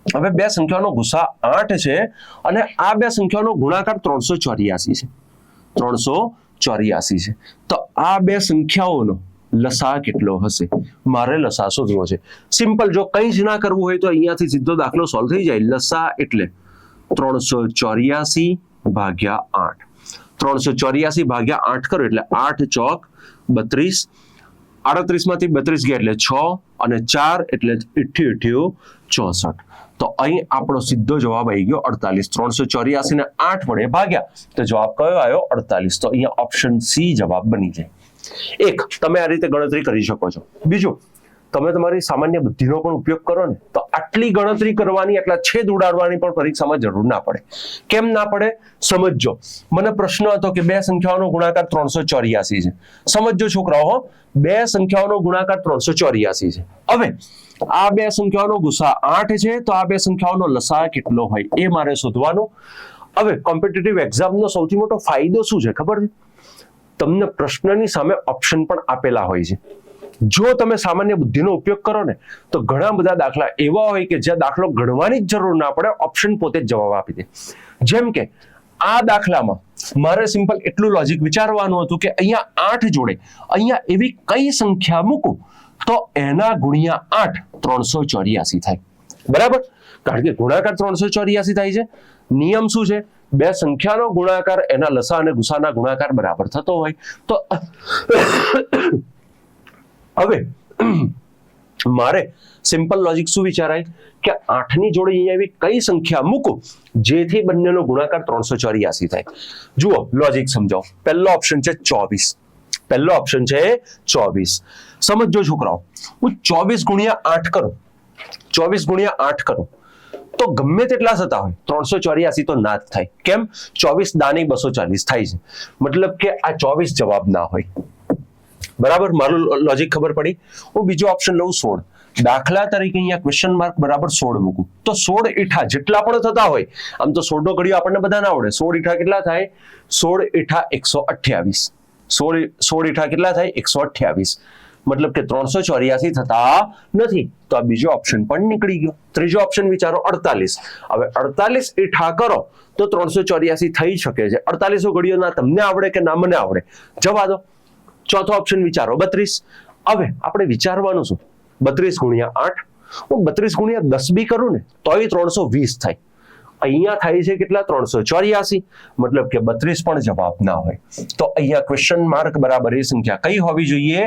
હવે 2 સંખ્યાઓનો ગુસા 8 છે અને આ 2 સંખ્યાઓનો ગુણાકાર 384 છે. 384 છે. તો આ 2 સંખ્યાઓનો લસા કેટલો હશે? મારે લસા શોધવો છે. સિમ્પલ, જો કંઈ જ ના કરવું હોય તો અહીંયાથી સીધો દાખલો સોલ્વ થઈ જાય. લસા એટલે 384 ભાગ્યા 8. 384 ભાગ્યા 8 કરો એટલે 8 ચોક 32, 38 માંથી 32 ગયા એટલે 6 અને 4 એટલે 88 64. તો અહીં આપણો સીધો જવાબ આવી ગયો 48. 384 ને 8 વડે ભાગ્યા તો જવાબ કયો આવ્યો? 48. તો અહીંયા ઓપ્શન સી જવાબ બની જાય. એક, તમે આ રીતે ગણતરી કરી શકો છો. બીજું, તમે તમારી સામાન્ય બુદ્ધિનો પણ ઉપયોગ કરો ને તો આટલી ગણતરી કરવાની, આટલા છેદ ઉડાડવાની પણ પરીક્ષામાં જરૂર ના પડે. કેમ ના પડે? સમજો. મને પ્રશ્ન હતો કે 2 સંખ્યાઓનો ગુણાકાર 384 છે. સમજો છોકરાઓ, 2 સંખ્યાઓનો ગુણાકાર 384 છે. હવે આ 2 સંખ્યાઓનો ગુસા 8 છે તો આ 2 સંખ્યાઓનો લસા કેટલો હોય એ મારે શોધવાનો. હવે કોમ્પિટિટિવ એક્ઝામનો સૌથી મોટો ફાયદો શું છે ખબર છે? તમને પ્રશ્નની સામે ઓપ્શન પણ આપેલા હોય છે. જો તમે સામાન્ય બુદ્ધિનો ઉપયોગ કરો ને તો ઘણા બધા દાખલા એવા હોય કે જ્યાં દાખલો ગણવાની જ જરૂર ના પડે, ઓપ્શન પોતે જ જવાબ આપી દે. જેમ કે આ દાખલામાં મારે સિમ્પલ એટલું લોજિક વિચારવાનું હતું કે અહીંયા 8 જોડે અહીંયા એવી કઈ સંખ્યા મૂકું તો એના ગુણ્યા 8 384 થાય. બરાબર, કારણ કે ગુણાકાર 384 થાય છે. નિયમ શું છે? બે સંખ્યાનો ગુણાકાર એના લસા અને ગુસાના ગુણાકાર બરાબર થતો હોય. તો હવે મારે સિમ્પલ લોજિક શું વિચારાય કે 8 ની જોડે અહીંયા એવી કઈ સંખ્યા મૂકું જેથી બંનેનો ગુણાકાર 384 થાય. જુઓ લોજિક સમજાવો. પહેલો ઓપ્શન છે 24. પહેલો ઓપ્શન છે 24. સમજો છોકરાઓ, હું 24 ગુણ્યા 8 કરું, 24 ગુણ્યા 8 કરું તો ગમે તેટલા થતા હોય 384 તો ના જ થાય. કેમ? 24 દાની 240 થાય છે, મતલબ કે આ 24 જવાબ ના હોય. બરાબર, મારું લોજિક ખબર પડી? હું બીજો ઓપ્શન લઉં 16. દાખલા તરીકે અહીંયા ક્વેશ્ચન માર્ક બરાબર 16 મૂકું તો 16 ઈઠા જેટલા પણ થતા હોય, આમ તો 16 નો ઘડિયો આપણને બધા ના આવડે, 16 ઈઠા કેટલા થાય? 16 ઈઠા 128. 16 ઈઠા કેટલા થાય? 128. મતલબ કે 384 થતા નથી. તો આ બીજો ઓપ્શન પણ નીકળી ગયો. ત્રીજો ઓપ્શન વિચારો 48. હવે 48 ઈઠા કરો તો 384 થઈ શકે છે. 48 નો ઘડિયો ના તમને આવડે કે ના મને આવડે, જવા દો. ચોથો ઓપ્શન વિચારો 32. હવે આપણે વિચારવાનું શું? 32 ગુણ્યા 8, હું 32 ગુણ્યા 10 બી કરું ને તોય 320 થાય. અહીંયા થાય છે કેટલા? 384. મતલબ કે 32 પણ જવાબ ના હોય. તો અહીંયા ક્વેશ્ચન માર્ક બરાબર એ સંખ્યા કઈ હોવી જોઈએ?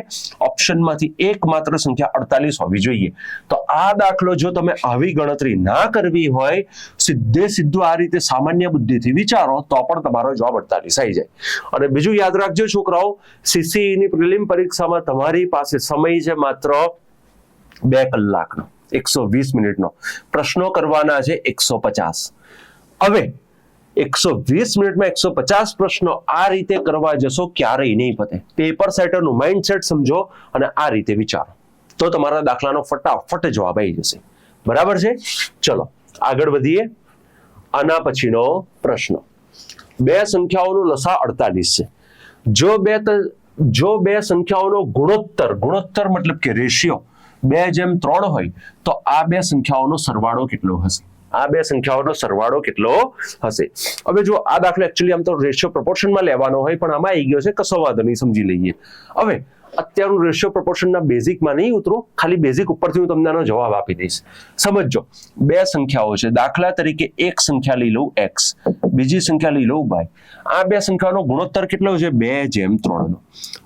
ઓપ્શનમાંથી એકમાત્ર સંખ્યા 48 હોવી જોઈએ. તો આ દાખલો જો તમે આવી ગણતરી ના કરવી હોય, સીધું આ રીતે સામાન્ય બુદ્ધિથી વિચારો તો પણ તમારો જવાબ 48 આવી જાય. અને બીજું યાદ રાખજો છોકરાઓ, CCE ની પ્રિલિમ પરીક્ષામાં તમારી પાસે સમય છે માત્ર 2 કલાકનો, 120 મિનિટનો. પ્રશ્નો કરવાના છે 150. હવે 120 મિનિટમાં 150 પ્રશ્નો આ રીતે કરવા જશો ક્યારેય નહીં પતે. પેપર સેટરનું માઇન્ડસેટ સમજો અને આ રીતે વિચારો તો તમારા દાખલાનો ફટાફટ જવાબ આવી જશે. બરાબર છે? ચલો આગળ વધીએ. આના પછીનો પ્રશ્ન, બે સંખ્યાઓનો લસા 48 છે. જો બે સંખ્યાઓનો ગુણોત્તર મતલબ કે રેશિયો 2:3 હોય તો આ બે સંખ્યાઓનો સરવાળો કેટલો હશે? આ બે સંખ્યાઓનો સરવાળો કેટલો હશે? હવે જો આ દાખલો એકચ્યુઅલી આમ તો રેશિયો પ્રોપોર્શનમાં લેવાનો હોય, પણ આમાં આવી ગયો છે, કશો વાંધો નહીં, સમજી લઈએ. હવે અત્યારનું રેશિયો પ્રોપોર્શનના બેઝિકમાં નહીં ઉતરું, ખાલી બેઝિક ઉપરથી હું તમને આનો જવાબ આપી દઈશ. સમજો, બે સંખ્યાઓ છે. દાખલા તરીકે એક સંખ્યા લઈ લઉં x, બીજી સંખ્યા લઈ લઉં y. આ બે સંખ્યાનો ગુણોત્તર કેટલો છે? 2:3 નો.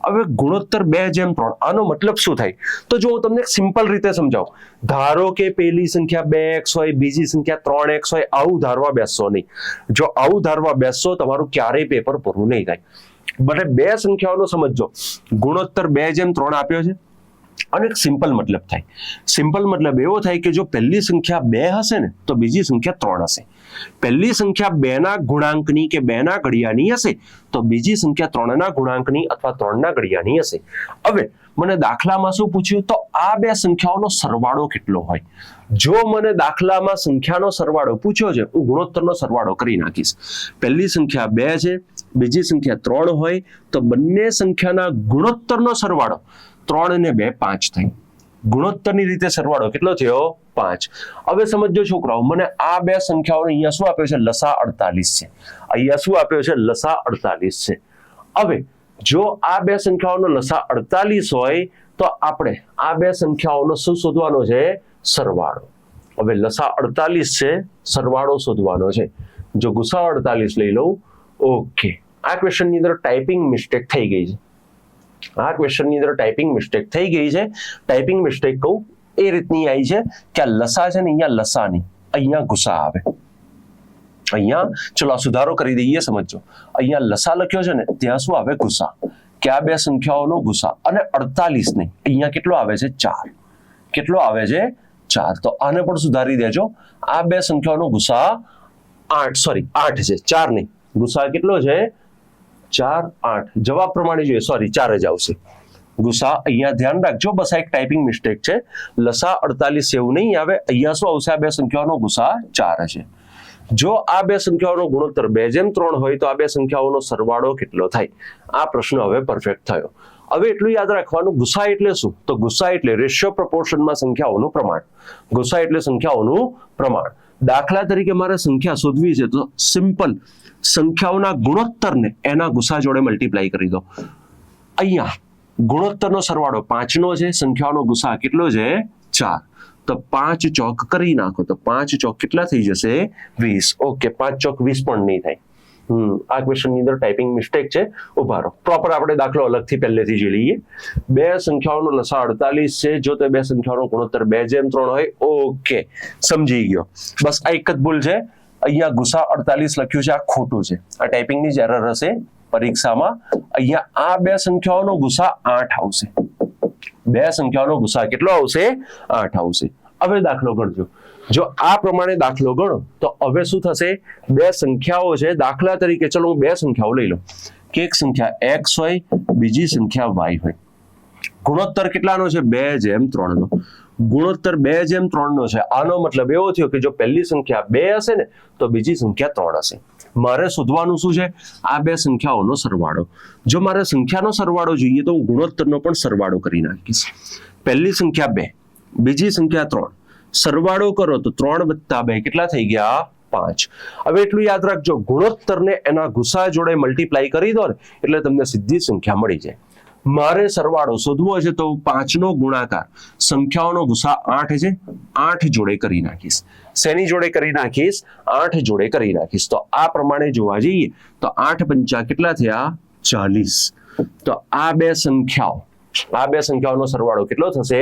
હવે ગુણોત્તર 2:3, આનો મતલબ શું થાય? તો જો હું તમને સિમ્પલ રીતે સમજાવું, ધારો કે પેલી સંખ્યા 2x હોય, બીજી સંખ્યા 3x હોય, આવું ધારવા બેસશો નહીં. જો આવું ધારવા બેસશો તમારું ક્યારેય પેપર પૂરું નહીં થાય. બટ બે સંખ્યાઓનો સમજો, ગુણોત્તર 2:3 આપ્યો છે અને એક સિમ્પલ મતલબ થાય. સિમ્પલ મતલબ એવો થાય કે જો પહેલી સંખ્યા 2 હશે ને તો બીજી સંખ્યા 3 હશે. પહેલી સંખ્યા 2 ના ગુણાંકની કે 2 ના ઘડિયાની હશે તો બીજી સંખ્યા 3 ના ગુણાંકની અથવા 3 ના ઘડિયાની હશે. હવે મને દાખલામાં શું પૂછ્યું? તો આ બે સંખ્યાઓનો સરવાળો કેટલો હોય? જો મને દાખલામાં સંખ્યાનો સરવાળો પૂછ્યો છે, હું ગુણોત્તરનો સરવાળો કરી નાખીશ. પહેલી સંખ્યા 2 છે, બીજી સંખ્યા 3 હોય તો બંને સંખ્યાના ગુણોત્તરનો સરવાળો 3 ને 2 5 થાય. ગુણોત્તરની રીતે સરવાળો કેટલો થયો? 5. હવે સમજો છોકરાઓ, મને આ બે સંખ્યાઓ અહીંયા શું આપ્યો છે? લસા 48 છે. અહીંયા શું આપ્યો છે? લસા 48 છે. હવે જો આ બે સંખ્યાઓનો લસા 48 હોય તો આપણે આ બે સંખ્યાઓનો શું શોધવાનો છે? સરવાળો. હવે લસા 48 છે, સરવાળો શોધવાનો છે. જો ગુસા 48 લઈ લઉં, ઓકે. આ ક્વેશ્ચનની અંદર ટાઈપિંગ મિસ્ટેક થઈ ગઈ છે. ટાઈપિંગ મિસ્ટેક કહું એ રીતની આવી છે કે આ લસા છે ને અહીંયા લસા નહીં, અહીંયા ગુસા આવે. અહીંયા ચલો સુધારો કરી દઈએ. સમજો, અહીંયા લસા લખ્યો છે ને ત્યાં શું આવે? ગુસા. કે આ બે સંખ્યાઓનો ગુસા. અને 48 નહીં, અહીંયા કેટલો આવે છે? 4. કેટલો આવે છે? 4. તો આને પણ સુધારી દેજો. આ બે સંખ્યાઓનો ગુસા 8 છે, 4 નહીં. ગુસા કેટલો છે? 4, 8. જવાબ પ્રમાણે જોઈએ, 4 જ આવશે. ગુસા અહીંયા ધ્યાન રાખજો, બસ આ એક ટાઈપિંગ મિસ્ટેક છે. લસા 48 એવું નહીં આવે. અહીંયા શું આવશે? આ બે સંખ્યાઓનો ગુસા 4 હશે. જો આ બે સંખ્યાઓનો ગુણોત્તર 2:3 હોય તો આ બે સંખ્યાઓનો સરવાળો કેટલો થાય? આ પ્રશ્ન હવે પરફેક્ટ થયો. હવે એટલું યાદ રાખવાનું, ગુસા એટલે શું? તો ગુસા એટલે રેશિયો પ્રોપોર્શનમાં સંખ્યાઓનું પ્રમાણ. ગુસા એટલે સંખ્યાઓનું પ્રમાણ. દાખલા તરીકે મારે સંખ્યા શોધવી છે તો સિમ્પલ સંખ્યાઓના ગુણોત્તરને એના ગુસા જોડે મલ્ટીપ્લાય કરી દો. અહીંયા ગુણોત્તરનો સરવાળો 5 નો છે, સંખ્યાઓનો ગુસા કેટલો છે? 4. તો 5 ચોક કરી નાખો તો 5 ચોક કેટલા થઈ જશે 20. ઓકે, 5 ચોક 20 પણ નહીં થાય. આ ક્વેશ્ચન ની અંદર ટાઈપિંગ મિસ્ટેક છે. ઉભા રહો, પ્રોપર આપણે દાખલો અલગથી પહેલેથી જોઈ લઈએ. બે સંખ્યાઓનો લસા 48 છે. જો તે બે સંખ્યાઓનો ગુણોત્તર 2:3 હોય. ઓકે, સમજી ગયો. બસ આ એક જ ભૂલ છે, અહીંયા ગુસા 48 લખ્યું છે, આ ખોટું છે. આ ટાઈપિંગની જ એરર હશે પરીક્ષામાં. અહીંયા આ બે સંખ્યાઓનો ગુસા 8 આવશે. બે સંખ્યાઓનો ગુસા કેટલો આવશે 8 આવશે. હવે દાખલો ગણજો. જો આ પ્રમાણે દાખલો ગણો તો હવે શું થશે, બે સંખ્યાઓ છે. દાખલા તરીકે ચલો હું બે સંખ્યાઓ લઈ લઉં કે એક સંખ્યા x હોય, બીજી સંખ્યા y હોય. ગુણોત્તર કેટલાનો છે 2:3 નો. ગુણોત્તર 2:3 નો છે. આનો મતલબ એવો થયો કે જો પહેલી સંખ્યા 2 હશે ને તો બીજી સંખ્યા 3 હશે. મારે શોધવાનું શું છે, આ બે સંખ્યાઓનો સરવાળો. જો મારે સંખ્યાનો સરવાળો જોઈએ તો હું ગુણોત્તરનો પણ સરવાળો કરી નાખીશ. પહેલી સંખ્યા 2, બીજી સંખ્યા 3, સરવાળો કરો તો 3 + 2 કેટલા થઈ ગયા 5. હવે એટલું યાદ રાખજો, ગુણોત્તરને એના ગુસા જોડે મલ્ટીપ્લાય કરી દો ને એટલે તમને સીધી સંખ્યા મળી જાય. મારે સરવાળો શોધવો છે તો 5 નો ગુણાકાર સંખ્યાઓનો ગુસા 8 છે, 8 જોડે કરી નાખીશ. શેની જોડે કરી નાખીશ 8 જોડે કરી નાખીશ. તો આ પ્રમાણે જોવા જઈએ તો 8 × 5 કેટલા થયા 40. તો આ બે સંખ્યાઓનો સરવાળો કેટલો થશે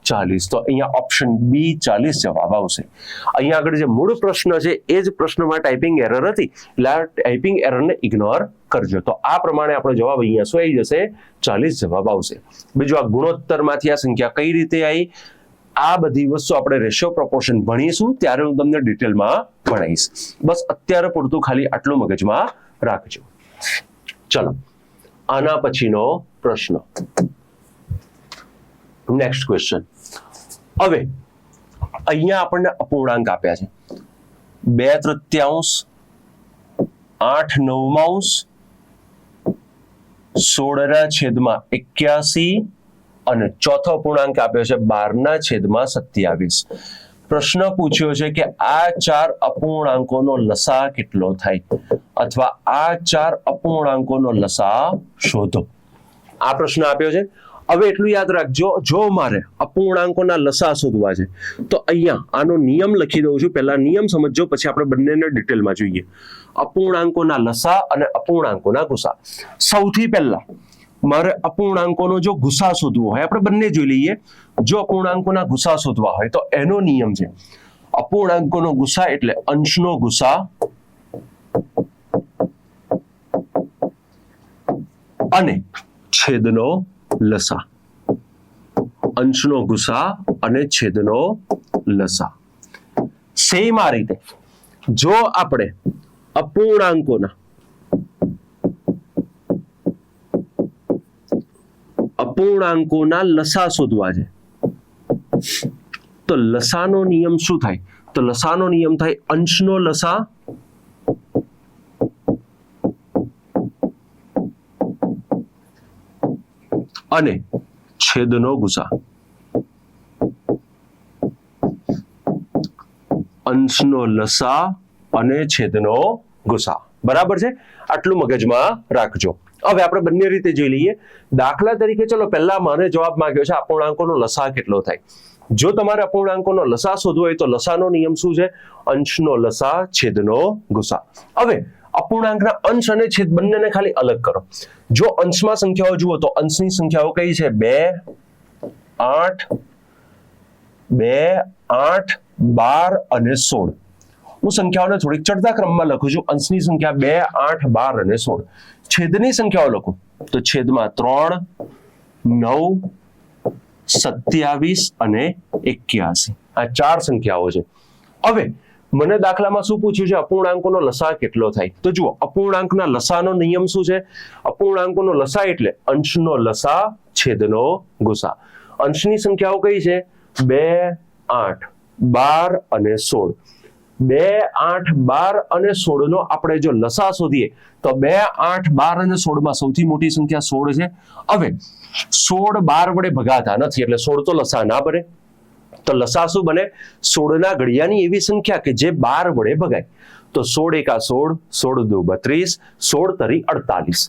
40. તો અહીંયા ઓપ્શન બી 40 જવાબ આવશે. અહીંયા આગળ જે મૂળ પ્રશ્ન છે એ જ પ્રશ્નમાં ટાઈપિંગ એરર હતી, એટલે આ ટાઈપિંગ એરરને ઇગ્નોર કરજો. તો આ પ્રમાણે આપણો જવાબ અહીંયા શું આવી જશે 40 જવાબ આવશે. બીજું આ ગુણોત્તરમાંથી આ સંખ્યા કઈ રીતે આવી, આ બધી વસ્તુ આપણે રેશિયો પ્રોપોર્શન ભણીશું ત્યારે હું તમને ડિટેલમાં ભણાવીશ. બસ અત્યારે પૂરતું ખાલી આટલું મગજમાં રાખજો. ચલો આના પછીનો પ્રશ્ન, નેક્સ્ટ ક્વેશ્ચન. હવે અહીંયા આપણને અપૂર્ણાંક આપ્યા છે 2/3, 8/9, 16/81 અને ચોથો પૂર્ણાંક આપ્યો છે 12/27. પ્રશ્ન પૂછ્યો છે કે આ ચાર અપૂર્ણાંકોનો લસા કેટલો થાય અથવા આ ચાર અપૂર્ણાંકોનો લસા શોધો. આ પ્રશ્ન આપ્યો છે. હવે એટલું યાદ રાખજો, જો મારે અપૂર્ણાંકોના લસા શોધવા છે તો અહીંયા આનો નિયમ લખી દઉં છું. પહેલા નિયમ સમજજો, પછી આપણે બંનેને ડિટેલમાં જોઈએ. અપૂર્ણાંકોના લસા અને અપૂર્ણાંકોના ગુસા. સૌથી પહેલા મારે અપૂર્ણાંકોનો જો ગુસા શોધવો હોય, આપણે બંને જોઈ લઈએ. જો અપૂર્ણાંકોના ગુસા શોધવા હોય તો એનો નિયમ છે અપૂર્ણાંકોનો ગુસા એટલે અંશનો ગુસા અને છેદનો લસા. અંશનો ગુસા અને છેદનો લસા. સેમ આ રીતે જો આપણે અપૂર્ણાંકોના લસા શોધવા છે તો લસાનો નિયમ શું થાય, તો લસાનો નિયમ થાય અંશનો લસા અને છેદનો ગુસા. અંશનો લસા અને છેદનો ગુસા. બરાબર છે, આટલું મગજમાં રાખજો. હવે આપણે બંને રીતે જોઈ લઈએ. દાખલા તરીકે ચલો પહેલા મને જવાબ માંગ્યો છે અપૂર્ણાંકોનો લસા કેટલો થાય. જો તમારે અપૂર્ણાંકોનો લસા શોધવો હોય તો લસાનો નિયમ શું છે, અંશનો લસા છેદનો ગુસા. હવે અપૂર્ણાંકના અંશ અને છેદ બંનેને ખાલી અલગ કરો. જો અંશમાં સંખ્યાઓ જુઓ તો અંશની સંખ્યાઓ કઈ છે 2, 8, 12 અને 16. હું સંખ્યાઓને થોડીક ચડતા ક્રમમાં લખું છું. અંશની સંખ્યા 2, 8, 12 અને 16. છેદની સંખ્યાઓ લખું તો છેદમાં 3, 9, 27 અને 81. આ ચાર સંખ્યાઓ છે. હવે મને દાખલામાં શું પૂછ્યું છે, અપૂર્ણાંકોનો લસા કેટલો થાય. તો જુઓ અપૂર્ણાંકના લસાનો નિયમ શું છે, અપૂર્ણાંકોનો લસા એટલે અંશનો લસા છેદનો ગુસા. અંશની સંખ્યાઓ કઈ છે 2, 8, 12 અને 16. 2, 8, 12 અને 16 નો આપણે જો લસા શોધીએ તો 2, 8, 12 અને 16 માં સૌથી મોટી સંખ્યા 16 છે. હવે 16 12 વડે ભગાતા નથી એટલે 16 તો લસા ના બને. તો લસા શું બને, 16 ના ઘડિયાની એવી સંખ્યા કે જે 12 વડે ભગાય. તો 16 એકા 16, 16 દુ 32, 16 તરી 48.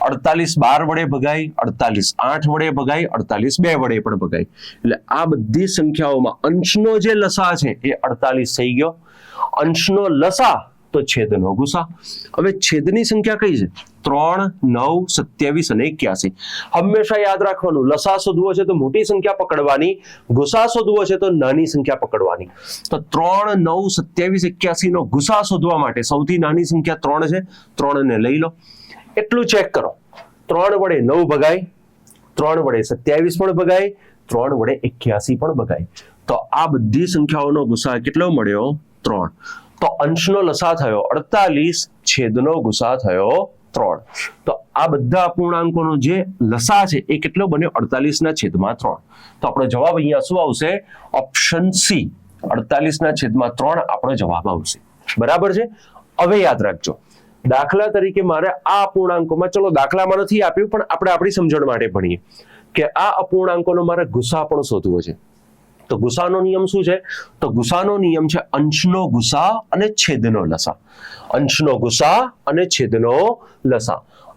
48 12 વડે ભગાય, 48 8 વડે ભગાય, 48 2 વડે પણ ભગાય. એટલે આ બધી સંખ્યાઓમાં અંશનો જે લસા છે એ 48 થઈ ગયો. અંશનો લસા તો છેદનો ગુસા. હવે છેદની સંખ્યા કઈ છે? 3, 9, 27 અને 81. હંમેશા યાદ રાખવાનું, લસા શોધવો છે તો મોટી સંખ્યા પકડવાની, ગુસા શોધવો છે તો નાની સંખ્યા પકડવાની. તો 3, 9, 27, 81 નો ગુસા શોધવા માટે સૌથી નાની સંખ્યા 3 છે. 3 ને લઈ લો. એટલું ચેક કરો. 3 વડે 9 ભગાય, 3 વડે 27 પણ ભગાય, 3 વડે 81 પણ ભગાય. તો આ બધી સંખ્યાઓનો ગુસા કેટલો મળ્યો? 3. તો અંશનો લસા થયો 48, છેદનો ગુસા થયો 3. તો આ બધા અપૂર્ણાંકોનો જે લસા છે એ કેટલો બન્યો? 48 ના છેદમાં 3. તો આપણો જવાબ અહીંયા શું આવશે? ઓપ્શન સી, 48 ના છેદમાં 3 આપણો જવાબ આવશે. બરાબર છે? હવે યાદ રાખજો, દાખલા તરીકે મારે આ અપૂર્ણાંકોમાં, ચલો દાખલામાં નથી આપ્યું પણ આપણે આપણી સમજણ માટે ભણીએ કે આ અપૂર્ણાંકોનો મારે ગુસા પણ શોધવો છે. તો ગુસાનો નિયમ શું છે? તો ગુસાનો નિયમ છે અંશનો ગુસા અને છેદનો લસા. અંશનો ગુસા અને છેદનો લસા.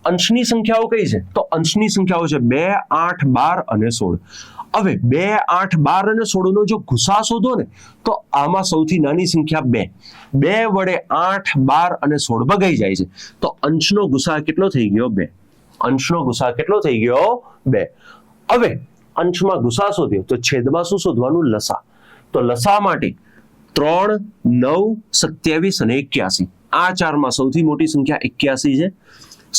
અંશની સંખ્યાઓ કઈ છે? તો અંશની સંખ્યાઓ છે 2, 8, 12 અને 16. હવે 2, 8, 12 અને 16 નો જો ગુસા શોધો ને તો આમાં સૌથી નાની સંખ્યા 2. 2 વડે 8, 12 અને 16 ભગાઈ જાય છે. તો અંશનો ગુસા કેટલો થઈ ગયો? 2. અંશનો ગુસા કેટલો થઈ ગયો? 2. હવે અંશમાં ગુસા શોધ્યો તો છેદમાં શું શોધવાનું? લસા. તો લસા માટે 3, 9, 27 અને 81. આ ચારમાં સૌથી મોટી સંખ્યા 81 છે.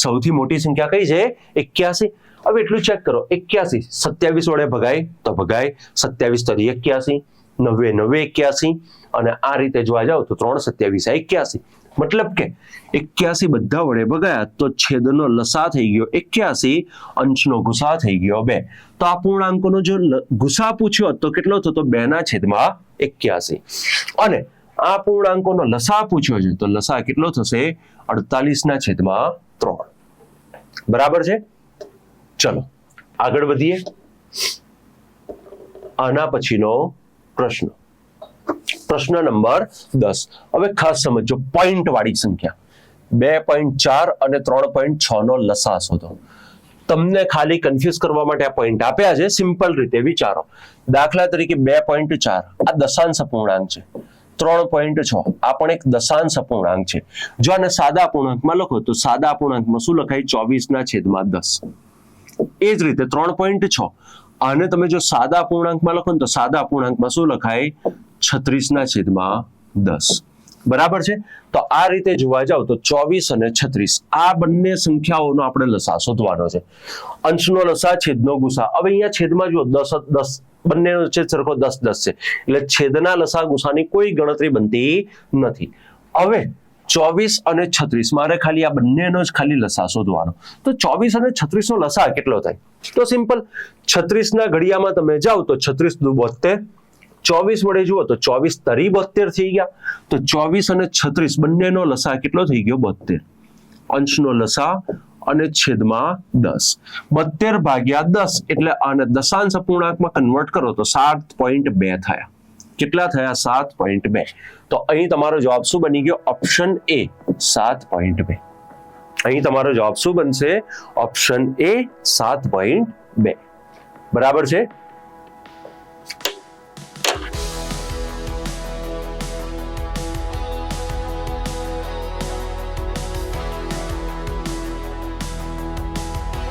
સૌથી મોટી સંખ્યા કઈ છે? 81. હવે એટલું ચેક કરો, 81 27 વડે ભગાય તો ભગાય, 27 તરી 81, 9 9 81 અને આ રીતે જોવા જાવ તો 3 27 81. મતલબ કે 81 બધા વડે ભગાયા તો છેદનો લસા થઈ ગયો 81, અંશનો ગુસા થઈ ગયો 2. તો આ પૂર્ણાંકોનો જો ગુસા પૂછ્યો તો કેટલો થતો? 2 ના છેદમાં 81. અને આ પૂર્ણાંકોનો લસા પૂછ્યો છે તો લસા કેટલો થશે? 48 ના છેદમાં 3. બરાબર છે? ચલો આગળ વધીએ. આના પછીનો પ્રશ્ન, પ્રશ્ન નંબર 10. હવે ખાસ સમજો, પોઈન્ટ વાળી સંખ્યા 2.4 અને 3.6 નો લસા શોધો. તમને ખાલી કન્ફ્યુઝ કરવા માટે આ પોઈન્ટ આપ્યા છે. સિમ્પલ રીતે વિચારો. દાખલા તરીકે 2.4 આ દશાંશ અપૂર્ણાંક છે. 3.6 આ પણ એક દશાંશ અપૂર્ણાંક છે. જો આને સાદા અપૂર્ણાંકમાં લખો તો સાદા અપૂર્ણાંકમાં શું લખાય? 24 ના છેદમાં 10. એ જ રીતે 3.6 આને તમે જો સાદા અપૂર્ણાંકમાં લખો તો સાદા અપૂર્ણાંકમાં શું લખાય? 36 ના છેદમાં 10. બરાબર છે? તો આ રીતે જોવા જાવ તો 24 અને 36 આ બંને સંખ્યાઓનો આપણે લસા શોધવાનો છે. અંશનો લસા, છેદનો ગુસા. હવે અહીંયા છેદમાં જુઓ 10 10 બંનેનો છેદ સરખો 10 10 છે. એટલે છેદના લસા ગુસાની કોઈ ગણતરી બનતી નથી. હવે 24 અને 36 મારે ખાલી આ બંનેનો જ ખાલી લસા શોધવાનો. તો 24 અને 36 નો લસા કેટલો થાય? તો સિમ્પલ, 36 ના ઘડિયામાં તમે જાઓ તો 36 દુ 72, 24 વડે જુઓ તો 24 તરી 72 થઈ ગયા. તો 24 અને 36 બંનેનો લસા કેટલો થઈ ગયો? 72. અંશનો લસા અને છેદમાં 10. 72 ભાગ્યા 10 એટલે આને દશાંશ અપૂર્ણાંકમાં કન્વર્ટ કરો તો 7.2 થયા. કેટલા થયા? 7.2. તો અહીં તમારો જવાબ શું બની ગયો? Option A 7.2. અહીં તમારો જવાબ શું બનશે? Option A 7.2. બરાબર છે?